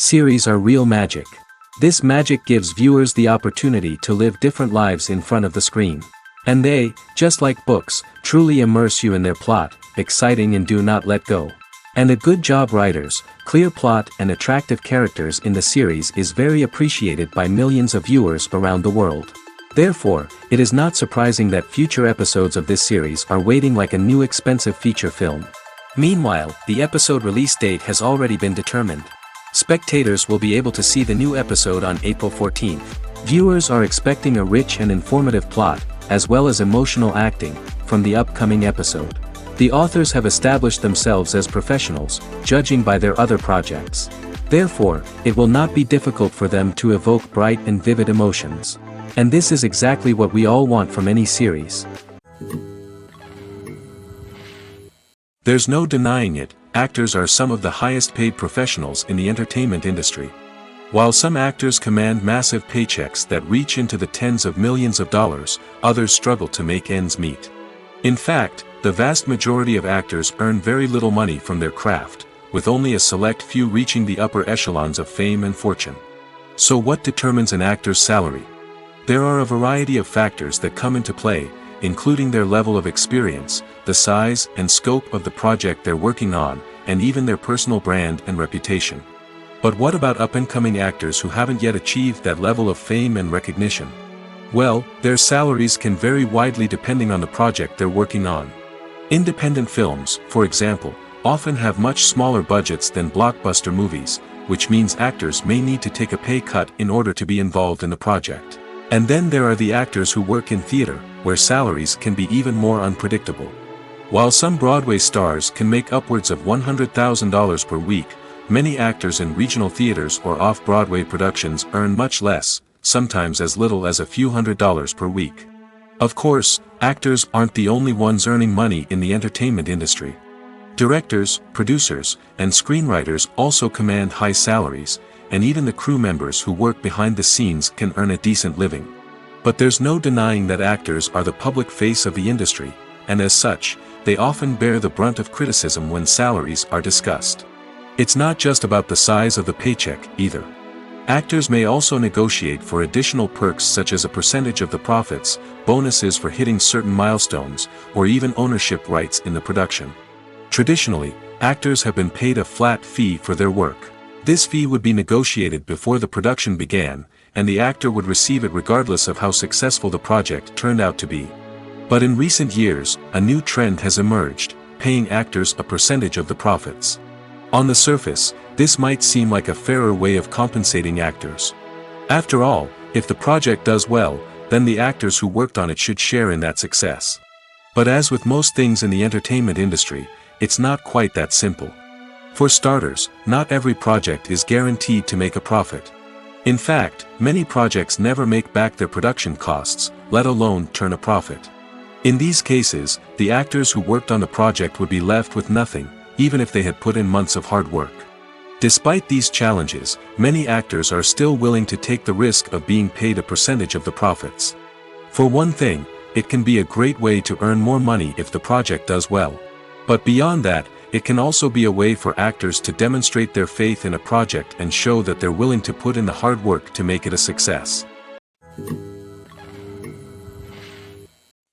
Series are real magic. This magic gives viewers the opportunity to live different lives in front of the screen. And they, just like books, truly immerse you in their plot, exciting and do not let go. And a good job writers, clear plot and attractive characters in the series is very appreciated by millions of viewers around the world. Therefore, it is not surprising that future episodes of this series are waiting like a new expensive feature film. Meanwhile, the episode release date has already been determined. Spectators will be able to see the new episode on April 14th. Viewers are expecting a rich and informative plot, as well as emotional acting, from the upcoming episode. The authors have established themselves as professionals, judging by their other projects. Therefore, it will not be difficult for them to evoke bright and vivid emotions. And this is exactly what we all want from any series. There's no denying it, actors are some of the highest paid professionals in the entertainment industry. While some actors command massive paychecks that reach into the tens of millions of dollars, others struggle to make ends meet. In fact, the vast majority of actors earn very little money from their craft, with only a select few reaching the upper echelons of fame and fortune. So what determines an actor's salary? There are a variety of factors that come into play, including their level of experience, the size and scope of the project they're working on, and even their personal brand and reputation. But what about up-and-coming actors who haven't yet achieved that level of fame and recognition? Well, their salaries can vary widely depending on the project they're working on. Independent films, for example, often have much smaller budgets than blockbuster movies, which means actors may need to take a pay cut in order to be involved in the project. And then there are the actors who work in theater, where salaries can be even more unpredictable. While some Broadway stars can make upwards of $100,000 per week, many actors in regional theaters or off-Broadway productions earn much less, sometimes as little as a few $100s per week. Of course, actors aren't the only ones earning money in the entertainment industry. Directors, producers, and screenwriters also command high salaries, and even the crew members who work behind the scenes can earn a decent living. But there's no denying that actors are the public face of the industry, and as such, they often bear the brunt of criticism when salaries are discussed. It's not just about the size of the paycheck, either. Actors may also negotiate for additional perks such as a percentage of the profits, bonuses for hitting certain milestones, or even ownership rights in the production. Traditionally, actors have been paid a flat fee for their work. This fee would be negotiated before the production began, and the actor would receive it regardless of how successful the project turned out to be. But in recent years, a new trend has emerged, paying actors a percentage of the profits. On the surface, this might seem like a fairer way of compensating actors. After all, if the project does well, then the actors who worked on it should share in that success. But as with most things in the entertainment industry, it's not quite that simple. For starters, not every project is guaranteed to make a profit. In fact, many projects never make back their production costs, let alone turn a profit. In these cases, the actors who worked on the project would be left with nothing, even if they had put in months of hard work. Despite these challenges, many actors are still willing to take the risk of being paid a percentage of the profits. For one thing, it can be a great way to earn more money if the project does well. But beyond that, it can also be a way for actors to demonstrate their faith in a project and show that they're willing to put in the hard work to make it a success.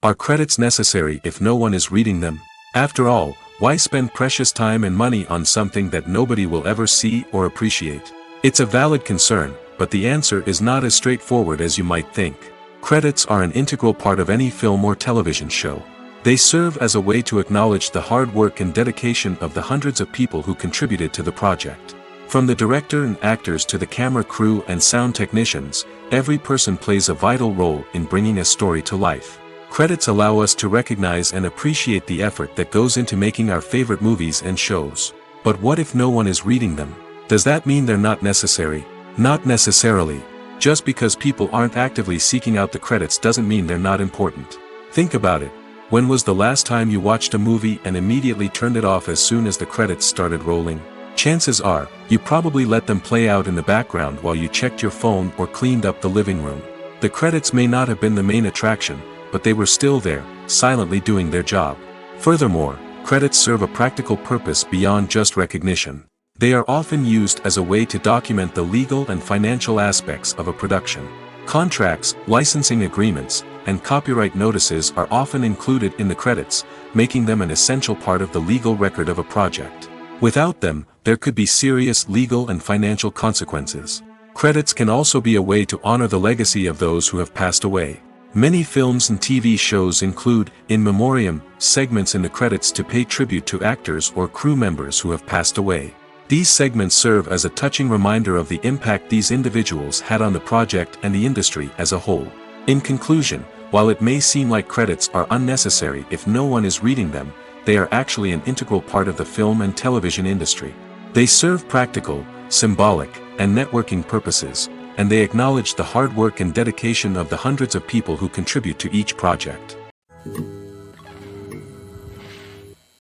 Are credits necessary if no one is reading them? After all, why spend precious time and money on something that nobody will ever see or appreciate? It's a valid concern, but the answer is not as straightforward as you might think. Credits are an integral part of any film or television show. They serve as a way to acknowledge the hard work and dedication of the hundreds of people who contributed to the project. From the director and actors to the camera crew and sound technicians, every person plays a vital role in bringing a story to life. Credits allow us to recognize and appreciate the effort that goes into making our favorite movies and shows. But what if no one is reading them? Does that mean they're not necessary? Not necessarily. Just because people aren't actively seeking out the credits doesn't mean they're not important. Think about it. When was the last time you watched a movie and immediately turned it off as soon as the credits started rolling? Chances are, you probably let them play out in the background while you checked your phone or cleaned up the living room. The credits may not have been the main attraction, but they were still there, silently doing their job. Furthermore, credits serve a practical purpose beyond just recognition. They are often used as a way to document the legal and financial aspects of a production. Contracts, licensing agreements, and copyright notices are often included in the credits, making them an essential part of the legal record of a project. Without them, there could be serious legal and financial consequences. Credits can also be a way to honor the legacy of those who have passed away. Many films and TV shows include, in memoriam, segments in the credits to pay tribute to actors or crew members who have passed away. These segments serve as a touching reminder of the impact these individuals had on the project and the industry as a whole. In conclusion, while it may seem like credits are unnecessary if no one is reading them, they are actually an integral part of the film and television industry. They serve practical, symbolic, and networking purposes, and they acknowledge the hard work and dedication of the hundreds of people who contribute to each project.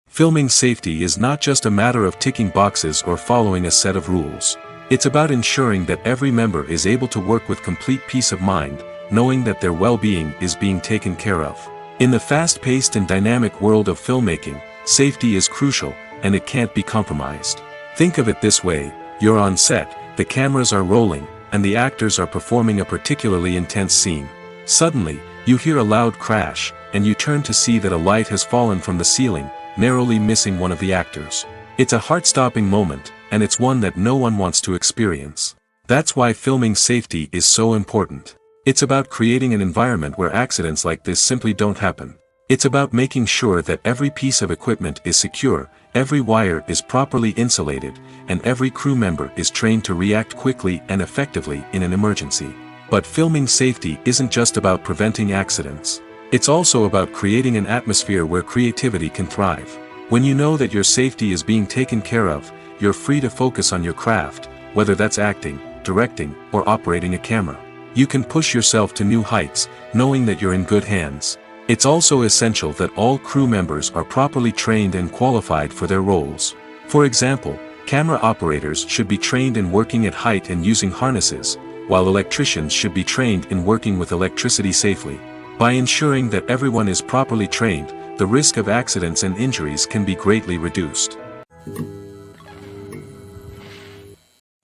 Filming safety is not just a matter of ticking boxes or following a set of rules. It's about ensuring that every member is able to work with complete peace of mind, knowing that their well-being is being taken care of. In the fast-paced and dynamic world of filmmaking, safety is crucial, and it can't be compromised. Think of it this way: you're on set, the cameras are rolling, and the actors are performing a particularly intense scene. Suddenly, you hear a loud crash, and you turn to see that a light has fallen from the ceiling, narrowly missing one of the actors. It's a heart-stopping moment, and it's one that no one wants to experience. That's why filming safety is so important. It's about creating an environment where accidents like this simply don't happen. It's about making sure that every piece of equipment is secure, every wire is properly insulated, and every crew member is trained to react quickly and effectively in an emergency. But filming safety isn't just about preventing accidents. It's also about creating an atmosphere where creativity can thrive. When you know that your safety is being taken care of, you're free to focus on your craft, whether that's acting, directing, or operating a camera. You can push yourself to new heights, knowing that you're in good hands. It's also essential that all crew members are properly trained and qualified for their roles. For example, camera operators should be trained in working at height and using harnesses, while electricians should be trained in working with electricity safely. By ensuring that everyone is properly trained, the risk of accidents and injuries can be greatly reduced.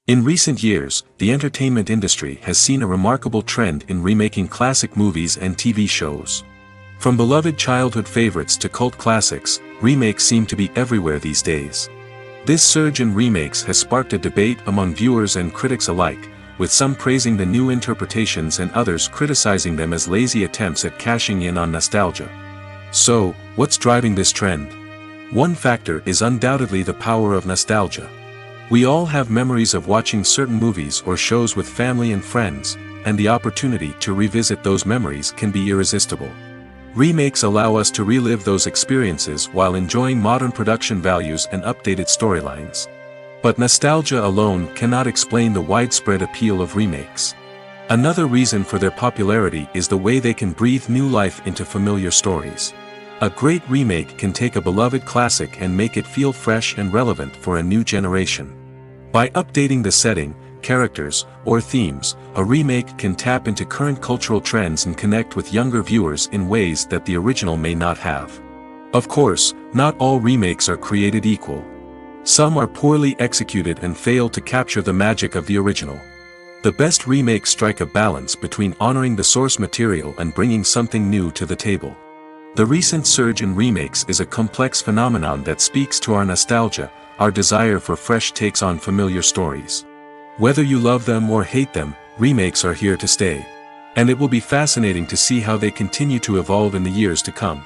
In recent years, the entertainment industry has seen a remarkable trend in remaking classic movies and TV shows. From beloved childhood favorites to cult classics, remakes seem to be everywhere these days. This surge in remakes has sparked a debate among viewers and critics alike, with some praising the new interpretations and others criticizing them as lazy attempts at cashing in on nostalgia. So, what's driving this trend? One factor is undoubtedly the power of nostalgia. We all have memories of watching certain movies or shows with family and friends, and the opportunity to revisit those memories can be irresistible. Remakes allow us to relive those experiences while enjoying modern production values and updated storylines. But nostalgia alone cannot explain the widespread appeal of remakes. Another reason for their popularity is the way they can breathe new life into familiar stories. A great remake can take a beloved classic and make it feel fresh and relevant for a new generation. By updating the setting, characters, or themes, a remake can tap into current cultural trends and connect with younger viewers in ways that the original may not have. Of course, not all remakes are created equal. Some are poorly executed and fail to capture the magic of the original. The best remakes strike a balance between honoring the source material and bringing something new to the table. The recent surge in remakes is a complex phenomenon that speaks to our nostalgia, our desire for fresh takes on familiar stories. Whether you love them or hate them, remakes are here to stay. And it will be fascinating to see how they continue to evolve in the years to come.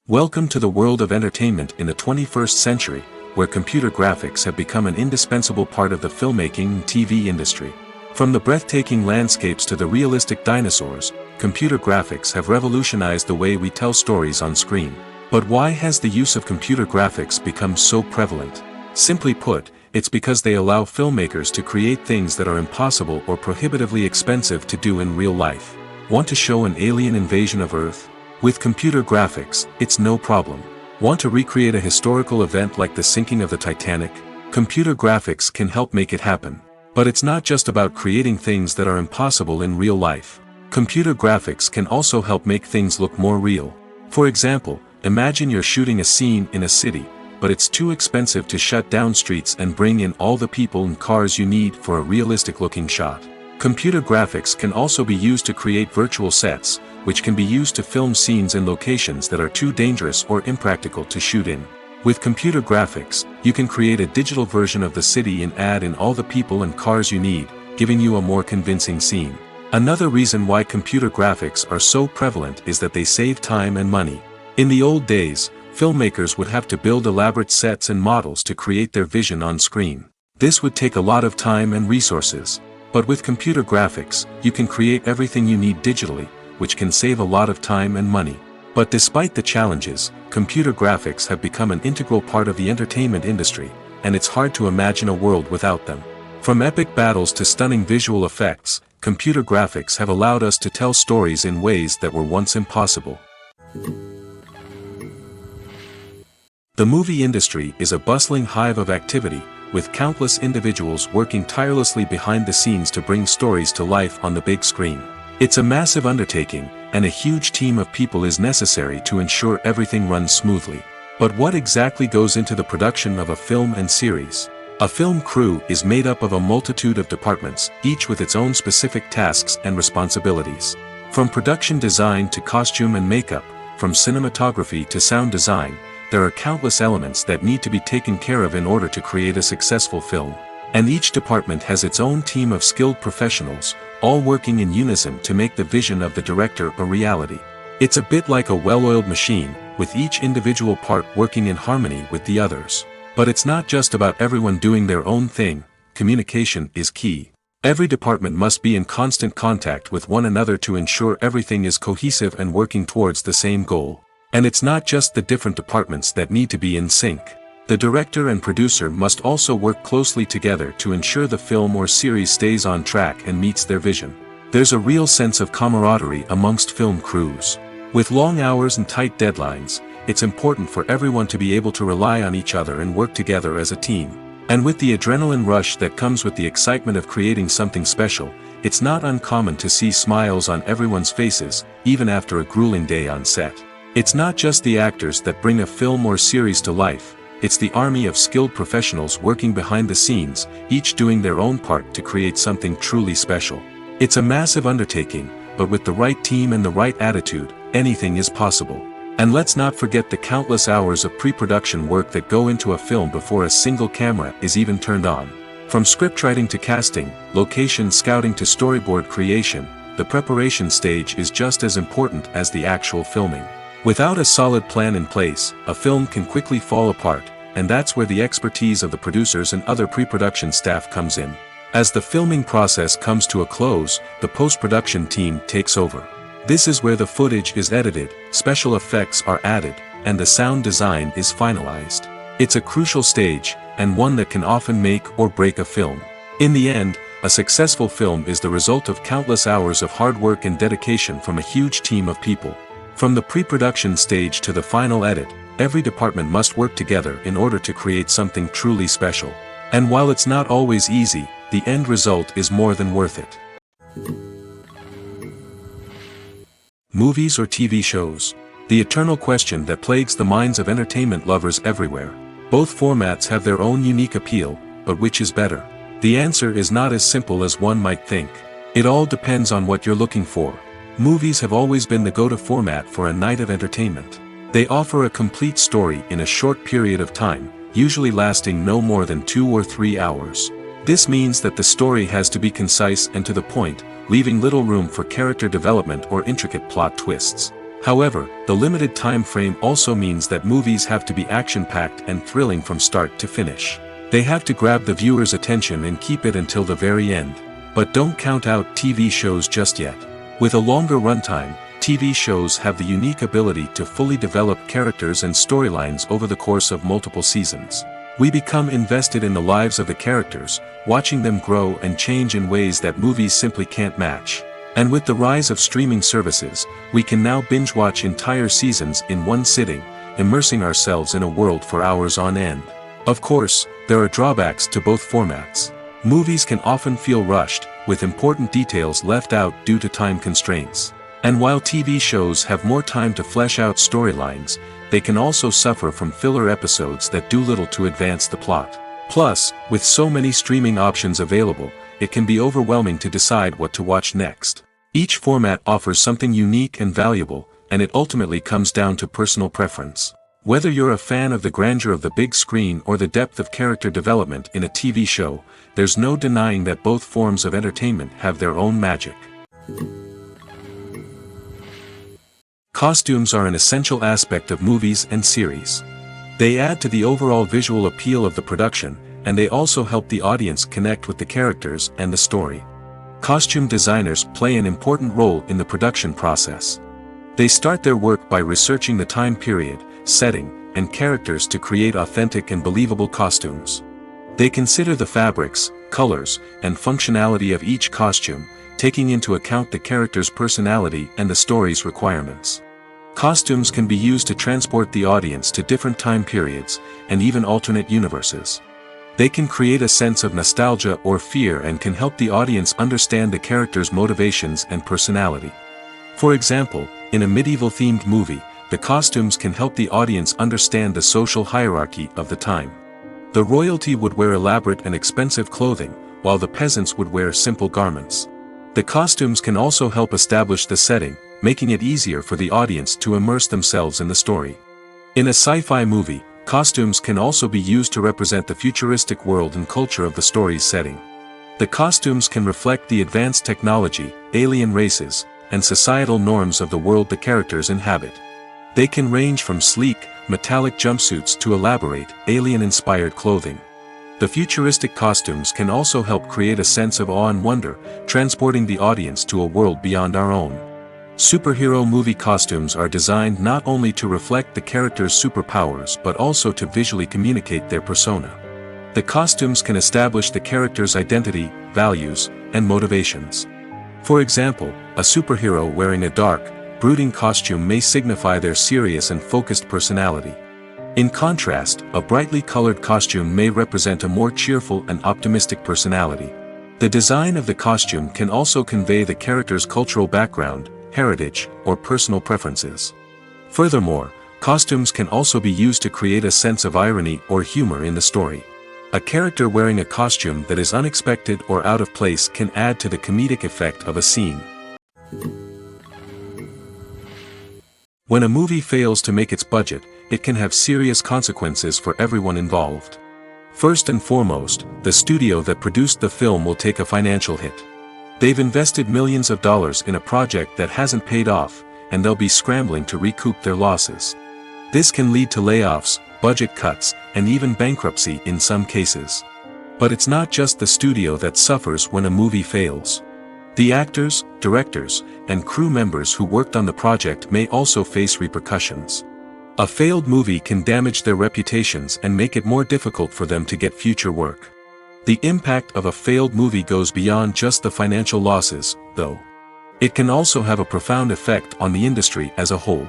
Welcome to the world of entertainment in the 21st century, where computer graphics have become an indispensable part of the filmmaking and TV industry. From the breathtaking landscapes to the realistic dinosaurs, computer graphics have revolutionized the way we tell stories on screen. But why has the use of computer graphics become so prevalent? Simply put, it's because they allow filmmakers to create things that are impossible or prohibitively expensive to do in real life. Want to show an alien invasion of Earth? With computer graphics, it's no problem. Want to recreate a historical event like the sinking of the Titanic? Computer graphics can help make it happen. But it's not just about creating things that are impossible in real life. Computer graphics can also help make things look more real. For example, imagine you're shooting a scene in a city, but it's too expensive to shut down streets and bring in all the people and cars you need for a realistic-looking shot. Computer graphics can also be used to create virtual sets, which can be used to film scenes in locations that are too dangerous or impractical to shoot in. With computer graphics, you can create a digital version of the city and add in all the people and cars you need, giving you a more convincing scene. Another reason why computer graphics are so prevalent is that they save time and money. In the old days, filmmakers would have to build elaborate sets and models to create their vision on screen. This would take a lot of time and resources. But with computer graphics, you can create everything you need digitally, which can save a lot of time and money. But despite the challenges, computer graphics have become an integral part of the entertainment industry, and it's hard to imagine a world without them. From epic battles to stunning visual effects, computer graphics have allowed us to tell stories in ways that were once impossible. The movie industry is a bustling hive of activity, with countless individuals working tirelessly behind the scenes to bring stories to life on the big screen. It's a massive undertaking, and a huge team of people is necessary to ensure everything runs smoothly. But what exactly goes into the production of a film and series? A film crew is made up of a multitude of departments, each with its own specific tasks and responsibilities. From production design to costume and makeup, from cinematography to sound design, there are countless elements that need to be taken care of in order to create a successful film. And each department has its own team of skilled professionals, all working in unison to make the vision of the director a reality. It's a bit like a well-oiled machine, with each individual part working in harmony with the others. But it's not just about everyone doing their own thing. Communication is key. Every department must be in constant contact with one another to ensure everything is cohesive and working towards the same goal. And it's not just the different departments that need to be in sync. The director and producer must also work closely together to ensure the film or series stays on track and meets their vision. There's a real sense of camaraderie amongst film crews. With long hours and tight deadlines, it's important for everyone to be able to rely on each other and work together as a team. And with the adrenaline rush that comes with the excitement of creating something special, it's not uncommon to see smiles on everyone's faces, even after a grueling day on set. It's not just the actors that bring a film or series to life, it's the army of skilled professionals working behind the scenes, each doing their own part to create something truly special. It's a massive undertaking, but with the right team and the right attitude, anything is possible. And let's not forget the countless hours of pre-production work that go into a film before a single camera is even turned on. From scriptwriting to casting, location scouting to storyboard creation, the preparation stage is just as important as the actual filming. Without a solid plan in place, a film can quickly fall apart, and that's where the expertise of the producers and other pre-production staff comes in. As the filming process comes to a close, the post-production team takes over. This is where the footage is edited, special effects are added, and the sound design is finalized. It's a crucial stage, and one that can often make or break a film. In the end, a successful film is the result of countless hours of hard work and dedication from a huge team of people. From the pre-production stage to the final edit, every department must work together in order to create something truly special. And while it's not always easy, the end result is more than worth it. Movies or TV shows? The eternal question that plagues the minds of entertainment lovers everywhere. Both formats have their own unique appeal, but which is better? The answer is not as simple as one might think. It all depends on what you're looking for. Movies have always been the go-to format for a night of entertainment. They offer a complete story in a short period of time, usually lasting no more than 2 or 3 hours. This means that the story has to be concise and to the point, leaving little room for character development or intricate plot twists. However, the limited time frame also means that movies have to be action-packed and thrilling from start to finish. They have to grab the viewer's attention and keep it until the very end. But don't count out TV shows just yet. With a longer runtime, TV shows have the unique ability to fully develop characters and storylines over the course of multiple seasons. We become invested in the lives of the characters, watching them grow and change in ways that movies simply can't match. And with the rise of streaming services, we can now binge-watch entire seasons in one sitting, immersing ourselves in a world for hours on end. Of course, there are drawbacks to both formats. Movies can often feel rushed, with important details left out due to time constraints. And while TV shows have more time to flesh out storylines, they can also suffer from filler episodes that do little to advance the plot. Plus, with so many streaming options available, it can be overwhelming to decide what to watch next. Each format offers something unique and valuable, and it ultimately comes down to personal preference. Whether you're a fan of the grandeur of the big screen or the depth of character development in a TV show, there's no denying that both forms of entertainment have their own magic. Costumes are an essential aspect of movies and series. They add to the overall visual appeal of the production, and they also help the audience connect with the characters and the story. Costume designers play an important role in the production process. They start their work by researching the time period, setting, and characters to create authentic and believable costumes. They consider the fabrics, colors, and functionality of each costume, taking into account the character's personality and the story's requirements. Costumes can be used to transport the audience to different time periods, and even alternate universes. They can create a sense of nostalgia or fear and can help the audience understand the character's motivations and personality. For example, in a medieval-themed movie, the costumes can help the audience understand the social hierarchy of the time. The royalty would wear elaborate and expensive clothing, while the peasants would wear simple garments. The costumes can also help establish the setting, making it easier for the audience to immerse themselves in the story. In a sci-fi movie, costumes can also be used to represent the futuristic world and culture of the story's setting. The costumes can reflect the advanced technology, alien races, and societal norms of the world the characters inhabit. They can range from sleek, metallic jumpsuits to elaborate, alien-inspired clothing. The futuristic costumes can also help create a sense of awe and wonder, transporting the audience to a world beyond our own. Superhero movie costumes are designed not only to reflect the character's superpowers but also to visually communicate their persona. The costumes can establish the character's identity, values, and motivations. For example, a superhero wearing a dark, brooding costume may signify their serious and focused personality. In contrast, a brightly colored costume may represent a more cheerful and optimistic personality. The design of the costume can also convey the character's cultural background, heritage, or personal preferences. Furthermore, costumes can also be used to create a sense of irony or humor in the story. A character wearing a costume that is unexpected or out of place can add to the comedic effect of a scene. When a movie fails to make its budget, it can have serious consequences for everyone involved. First and foremost, the studio that produced the film will take a financial hit. They've invested millions of dollars in a project that hasn't paid off, and they'll be scrambling to recoup their losses. This can lead to layoffs, budget cuts, and even bankruptcy in some cases. But it's not just the studio that suffers when a movie fails. The actors, directors, and crew members who worked on the project may also face repercussions. A failed movie can damage their reputations and make it more difficult for them to get future work. The impact of a failed movie goes beyond just the financial losses, though. It can also have a profound effect on the industry as a whole.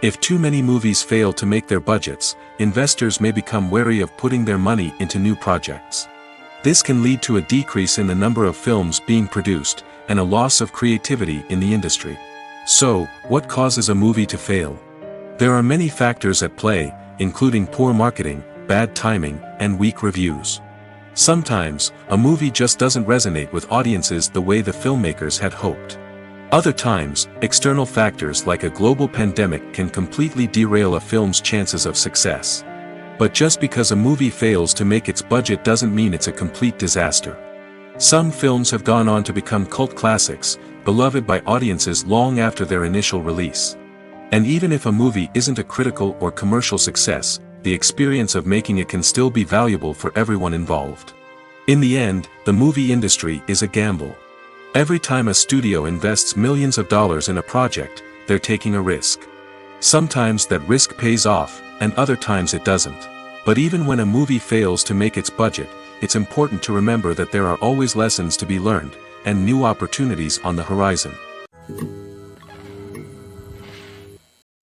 If too many movies fail to make their budgets, investors may become wary of putting their money into new projects. This can lead to a decrease in the number of films being produced, and a loss of creativity in the industry. So, what causes a movie to fail? There are many factors at play, including poor marketing, bad timing, and weak reviews. Sometimes, a movie just doesn't resonate with audiences the way the filmmakers had hoped. Other times, external factors like a global pandemic can completely derail a film's chances of success. But just because a movie fails to make its budget doesn't mean it's a complete disaster. Some films have gone on to become cult classics, beloved by audiences long after their initial release. And even if a movie isn't a critical or commercial success, the experience of making it can still be valuable for everyone involved. In the end, the movie industry is a gamble. Every time a studio invests millions of dollars in a project, they're taking a risk. Sometimes that risk pays off, and other times it doesn't. But even when a movie fails to make its budget, it's important to remember that there are always lessons to be learned, and new opportunities on the horizon.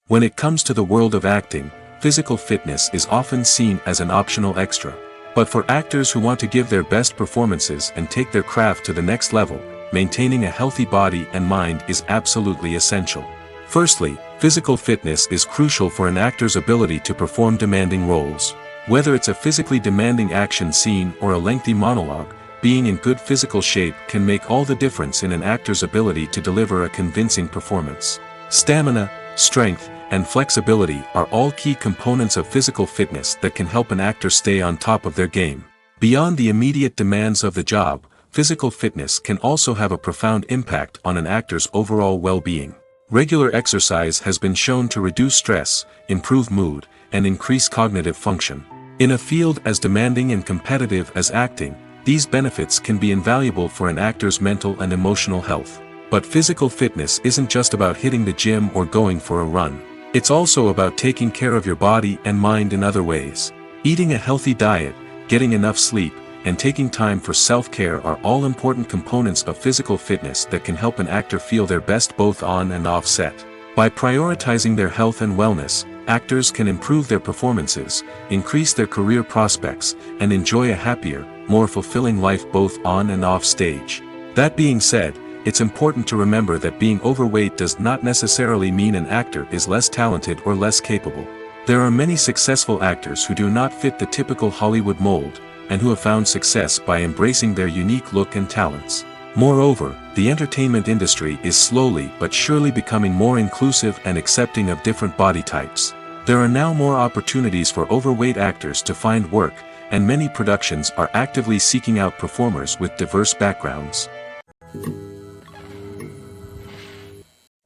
When it comes to the world of acting, physical fitness is often seen as an optional extra. But for actors who want to give their best performances and take their craft to the next level, maintaining a healthy body and mind is absolutely essential. Firstly, physical fitness is crucial for an actor's ability to perform demanding roles. Whether it's a physically demanding action scene or a lengthy monologue, being in good physical shape can make all the difference in an actor's ability to deliver a convincing performance. Stamina, strength, and flexibility are all key components of physical fitness that can help an actor stay on top of their game. Beyond the immediate demands of the job, physical fitness can also have a profound impact on an actor's overall well-being. Regular exercise has been shown to reduce stress, improve mood, and increase cognitive function. In a field as demanding and competitive as acting, these benefits can be invaluable for an actor's mental and emotional health. But physical fitness isn't just about hitting the gym or going for a run. It's also about taking care of your body and mind in other ways. Eating a healthy diet, getting enough sleep, and taking time for self-care are all important components of physical fitness that can help an actor feel their best both on and off set. By prioritizing their health and wellness, actors can improve their performances, increase their career prospects, and enjoy a happier, more fulfilling life both on and off stage. That being said, it's important to remember that being overweight does not necessarily mean an actor is less talented or less capable. There are many successful actors who do not fit the typical Hollywood mold, and who have found success by embracing their unique look and talents. Moreover, the entertainment industry is slowly but surely becoming more inclusive and accepting of different body types. There are now more opportunities for overweight actors to find work, and many productions are actively seeking out performers with diverse backgrounds.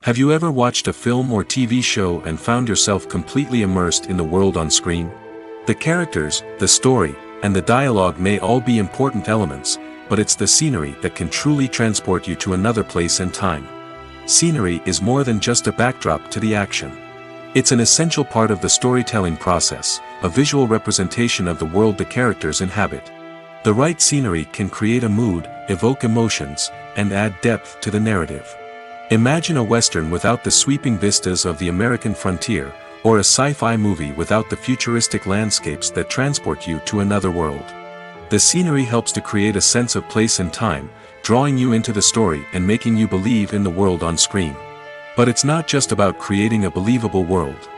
Have you ever watched a film or TV show and found yourself completely immersed in the world on screen? The characters, the story, and the dialogue may all be important elements, but it's the scenery that can truly transport you to another place and time. Scenery is more than just a backdrop to the action. It's an essential part of the storytelling process, a visual representation of the world the characters inhabit. The right scenery can create a mood, evoke emotions, and add depth to the narrative. Imagine a Western without the sweeping vistas of the American frontier, or a sci-fi movie without the futuristic landscapes that transport you to another world. The scenery helps to create a sense of place and time, drawing you into the story and making you believe in the world on screen. But it's not just about creating a believable world.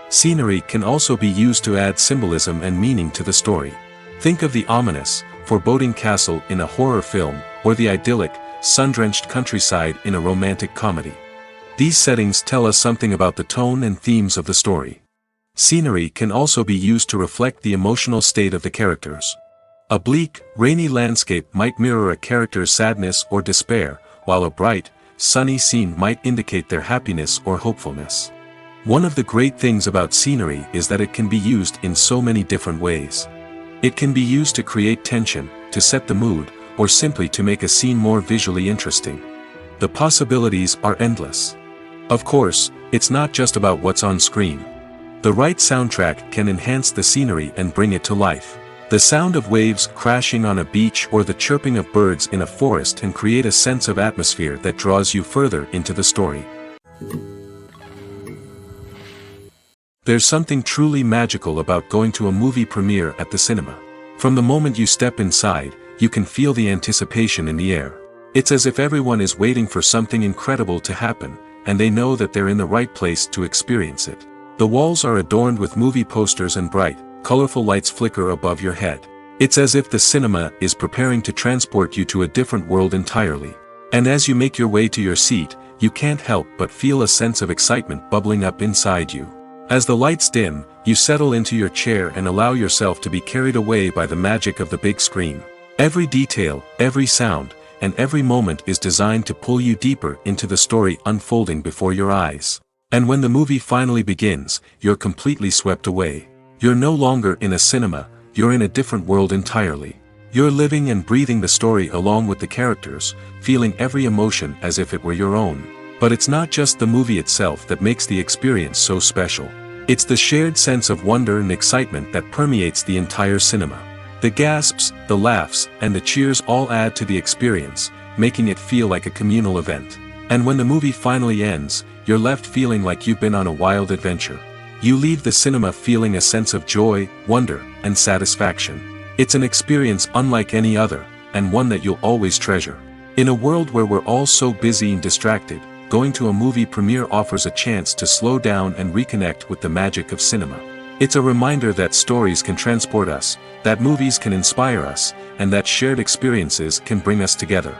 Scenery can also be used to add symbolism and meaning to the story. Think of the ominous, foreboding castle in a horror film, or the idyllic, sun-drenched countryside in a romantic comedy. These settings tell us something about the tone and themes of the story. Scenery can also be used to reflect the emotional state of the characters. A bleak, rainy landscape might mirror a character's sadness or despair, while a bright, sunny scene might indicate their happiness or hopefulness. One of the great things about scenery is that it can be used in so many different ways. It can be used to create tension, to set the mood, or simply to make a scene more visually interesting. The possibilities are endless. Of course, it's not just about what's on screen. The right soundtrack can enhance the scenery and bring it to life. The sound of waves crashing on a beach or the chirping of birds in a forest can create a sense of atmosphere that draws you further into the story. There's something truly magical about going to a movie premiere at the cinema. From the moment you step inside, you can feel the anticipation in the air. It's as if everyone is waiting for something incredible to happen, and they know that they're in the right place to experience it. The walls are adorned with movie posters and bright, colorful lights flicker above your head. It's as if the cinema is preparing to transport you to a different world entirely. And as you make your way to your seat, you can't help but feel a sense of excitement bubbling up inside you. As the lights dim, you settle into your chair and allow yourself to be carried away by the magic of the big screen. Every detail, every sound, and every moment is designed to pull you deeper into the story unfolding before your eyes. And when the movie finally begins, you're completely swept away. You're no longer in a cinema, you're in a different world entirely. You're living and breathing the story along with the characters, feeling every emotion as if it were your own. But it's not just the movie itself that makes the experience so special. It's the shared sense of wonder and excitement that permeates the entire cinema. The gasps, the laughs, and the cheers all add to the experience, making it feel like a communal event. And when the movie finally ends, you're left feeling like you've been on a wild adventure. You leave the cinema feeling a sense of joy, wonder, and satisfaction. It's an experience unlike any other, and one that you'll always treasure. In a world where we're all so busy and distracted, going to a movie premiere offers a chance to slow down and reconnect with the magic of cinema. It's a reminder that stories can transport us, that movies can inspire us, and that shared experiences can bring us together.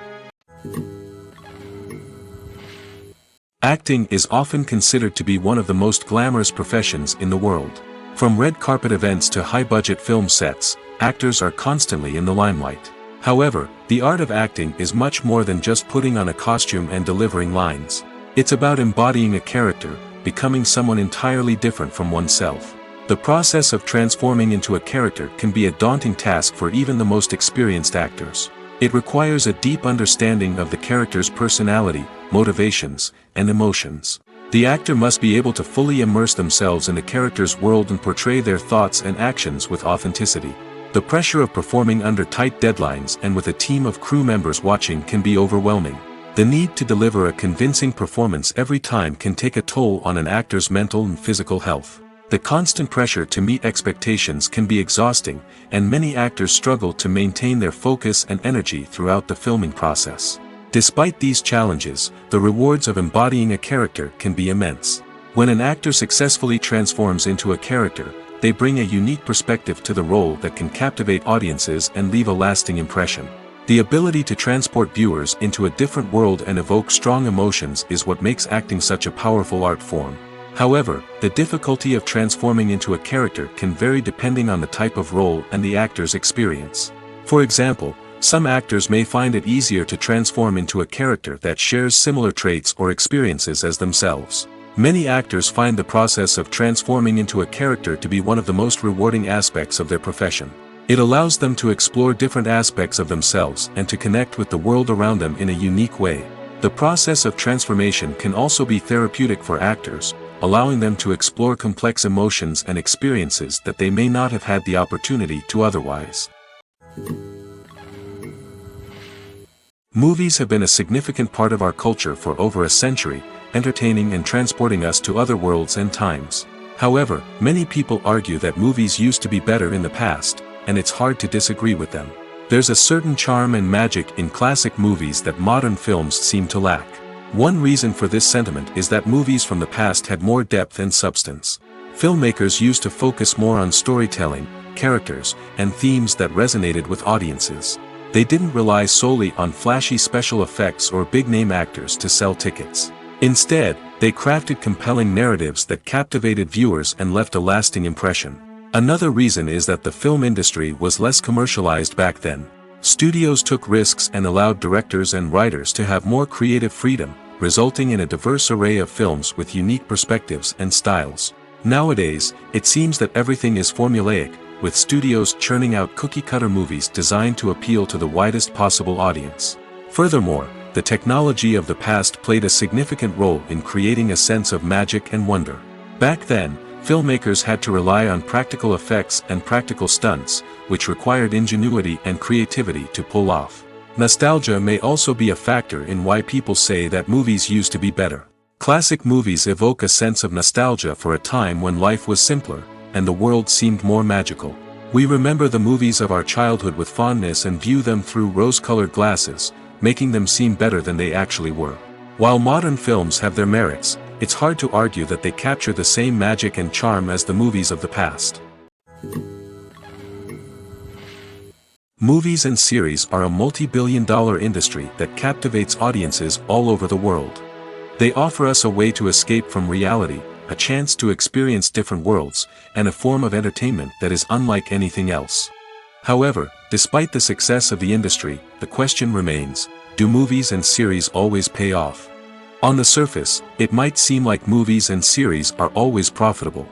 Acting is often considered to be one of the most glamorous professions in the world. From red carpet events to high-budget film sets, actors are constantly in the limelight. However, the art of acting is much more than just putting on a costume and delivering lines. It's about embodying a character, becoming someone entirely different from oneself. The process of transforming into a character can be a daunting task for even the most experienced actors. It requires a deep understanding of the character's personality, motivations, and emotions. The actor must be able to fully immerse themselves in the character's world and portray their thoughts and actions with authenticity. The pressure of performing under tight deadlines and with a team of crew members watching can be overwhelming. The need to deliver a convincing performance every time can take a toll on an actor's mental and physical health. The constant pressure to meet expectations can be exhausting, and many actors struggle to maintain their focus and energy throughout the filming process. Despite these challenges, the rewards of embodying a character can be immense. When an actor successfully transforms into a character, they bring a unique perspective to the role that can captivate audiences and leave a lasting impression. The ability to transport viewers into a different world and evoke strong emotions is what makes acting such a powerful art form. However, the difficulty of transforming into a character can vary depending on the type of role and the actor's experience. For example, some actors may find it easier to transform into a character that shares similar traits or experiences as themselves. Many actors find the process of transforming into a character to be one of the most rewarding aspects of their profession. It allows them to explore different aspects of themselves and to connect with the world around them in a unique way. The process of transformation can also be therapeutic for actors, allowing them to explore complex emotions and experiences that they may not have had the opportunity to otherwise. Movies have been a significant part of our culture for over a century, entertaining and transporting us to other worlds and times. However, many people argue that movies used to be better in the past, and it's hard to disagree with them. There's a certain charm and magic in classic movies that modern films seem to lack. One reason for this sentiment is that movies from the past had more depth and substance. Filmmakers used to focus more on storytelling, characters, and themes that resonated with audiences. They didn't rely solely on flashy special effects or big-name actors to sell tickets. Instead, they crafted compelling narratives that captivated viewers and left a lasting impression. Another reason is that the film industry was less commercialized back then. Studios took risks and allowed directors and writers to have more creative freedom, resulting in a diverse array of films with unique perspectives and styles. Nowadays, it seems that everything is formulaic, with studios churning out cookie-cutter movies designed to appeal to the widest possible audience. Furthermore, the technology of the past played a significant role in creating a sense of magic and wonder. Back then, filmmakers had to rely on practical effects and practical stunts, which required ingenuity and creativity to pull off. Nostalgia may also be a factor in why people say that movies used to be better. Classic movies evoke a sense of nostalgia for a time when life was simpler, and the world seemed more magical. We remember the movies of our childhood with fondness and view them through rose-colored glasses, making them seem better than they actually were. While modern films have their merits, it's hard to argue that they capture the same magic and charm as the movies of the past. Movies and series are a multi-billion-dollar industry that captivates audiences all over the world. They offer us a way to escape from reality, a chance to experience different worlds, and a form of entertainment that is unlike anything else. However, despite the success of the industry, the question remains, do movies and series always pay off? On the surface, it might seem like movies and series are always profitable.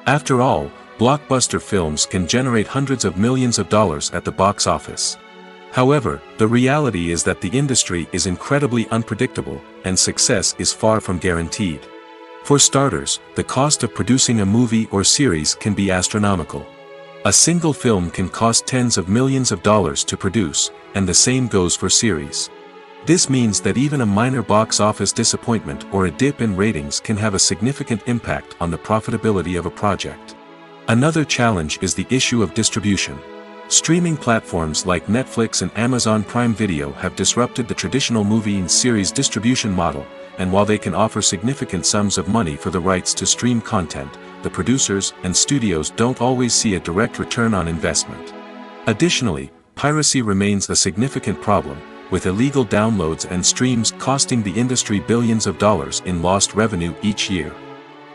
After all, blockbuster films can generate hundreds of millions of dollars at the box office. However, the reality is that the industry is incredibly unpredictable, and success is far from guaranteed. For starters, the cost of producing a movie or series can be astronomical. A single film can cost tens of millions of dollars to produce, and the same goes for series. This means that even a minor box office disappointment or a dip in ratings can have a significant impact on the profitability of a project. Another challenge is the issue of distribution. Streaming platforms like Netflix and Amazon Prime Video have disrupted the traditional movie and series distribution model, and while they can offer significant sums of money for the rights to stream content, the producers and studios don't always see a direct return on investment. Additionally, piracy remains a significant problem, with illegal downloads and streams costing the industry billions of dollars in lost revenue each year.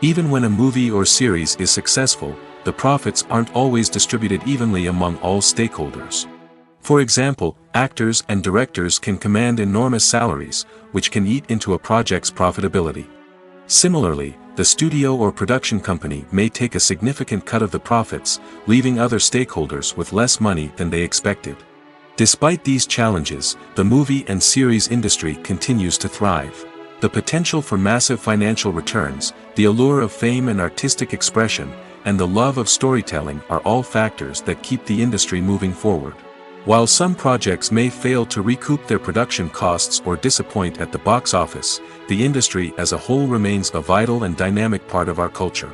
Even when a movie or series is successful, the profits aren't always distributed evenly among all stakeholders. For example, actors and directors can command enormous salaries, which can eat into a project's profitability. Similarly, the studio or production company may take a significant cut of the profits, leaving other stakeholders with less money than they expected. Despite these challenges, the movie and series industry continues to thrive. The potential for massive financial returns, the allure of fame and artistic expression, and the love of storytelling are all factors that keep the industry moving forward. While some projects may fail to recoup their production costs or disappoint at the box office, the industry as a whole remains a vital and dynamic part of our culture.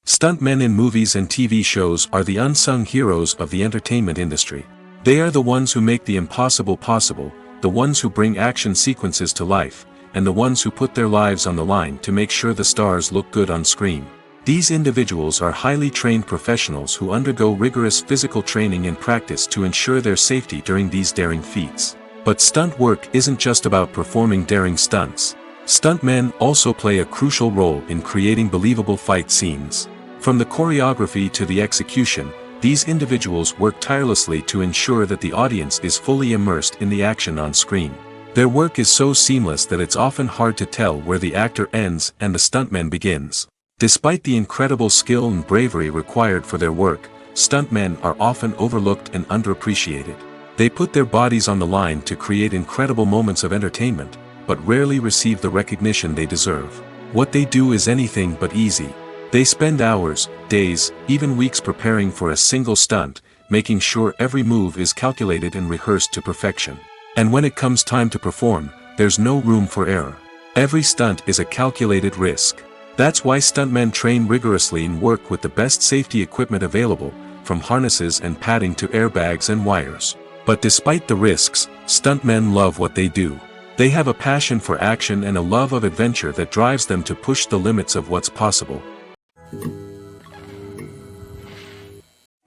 Stuntmen in movies and TV shows are the unsung heroes of the entertainment industry. They are the ones who make the impossible possible, the ones who bring action sequences to life, and the ones who put their lives on the line to make sure the stars look good on screen. These individuals are highly trained professionals who undergo rigorous physical training and practice to ensure their safety during these daring feats. But stunt work isn't just about performing daring stunts. Stuntmen also play a crucial role in creating believable fight scenes. From the choreography to the execution, these individuals work tirelessly to ensure that the audience is fully immersed in the action on screen. Their work is so seamless that it's often hard to tell where the actor ends and the stuntman begins. Despite the incredible skill and bravery required for their work, stuntmen are often overlooked and underappreciated. They put their bodies on the line to create incredible moments of entertainment, but rarely receive the recognition they deserve. What they do is anything but easy. They spend hours, days, even weeks preparing for a single stunt, making sure every move is calculated and rehearsed to perfection. And when it comes time to perform, there's no room for error. Every stunt is a calculated risk. That's why stuntmen train rigorously and work with the best safety equipment available, from harnesses and padding to airbags and wires. But despite the risks, stuntmen love what they do. They have a passion for action and a love of adventure that drives them to push the limits of what's possible.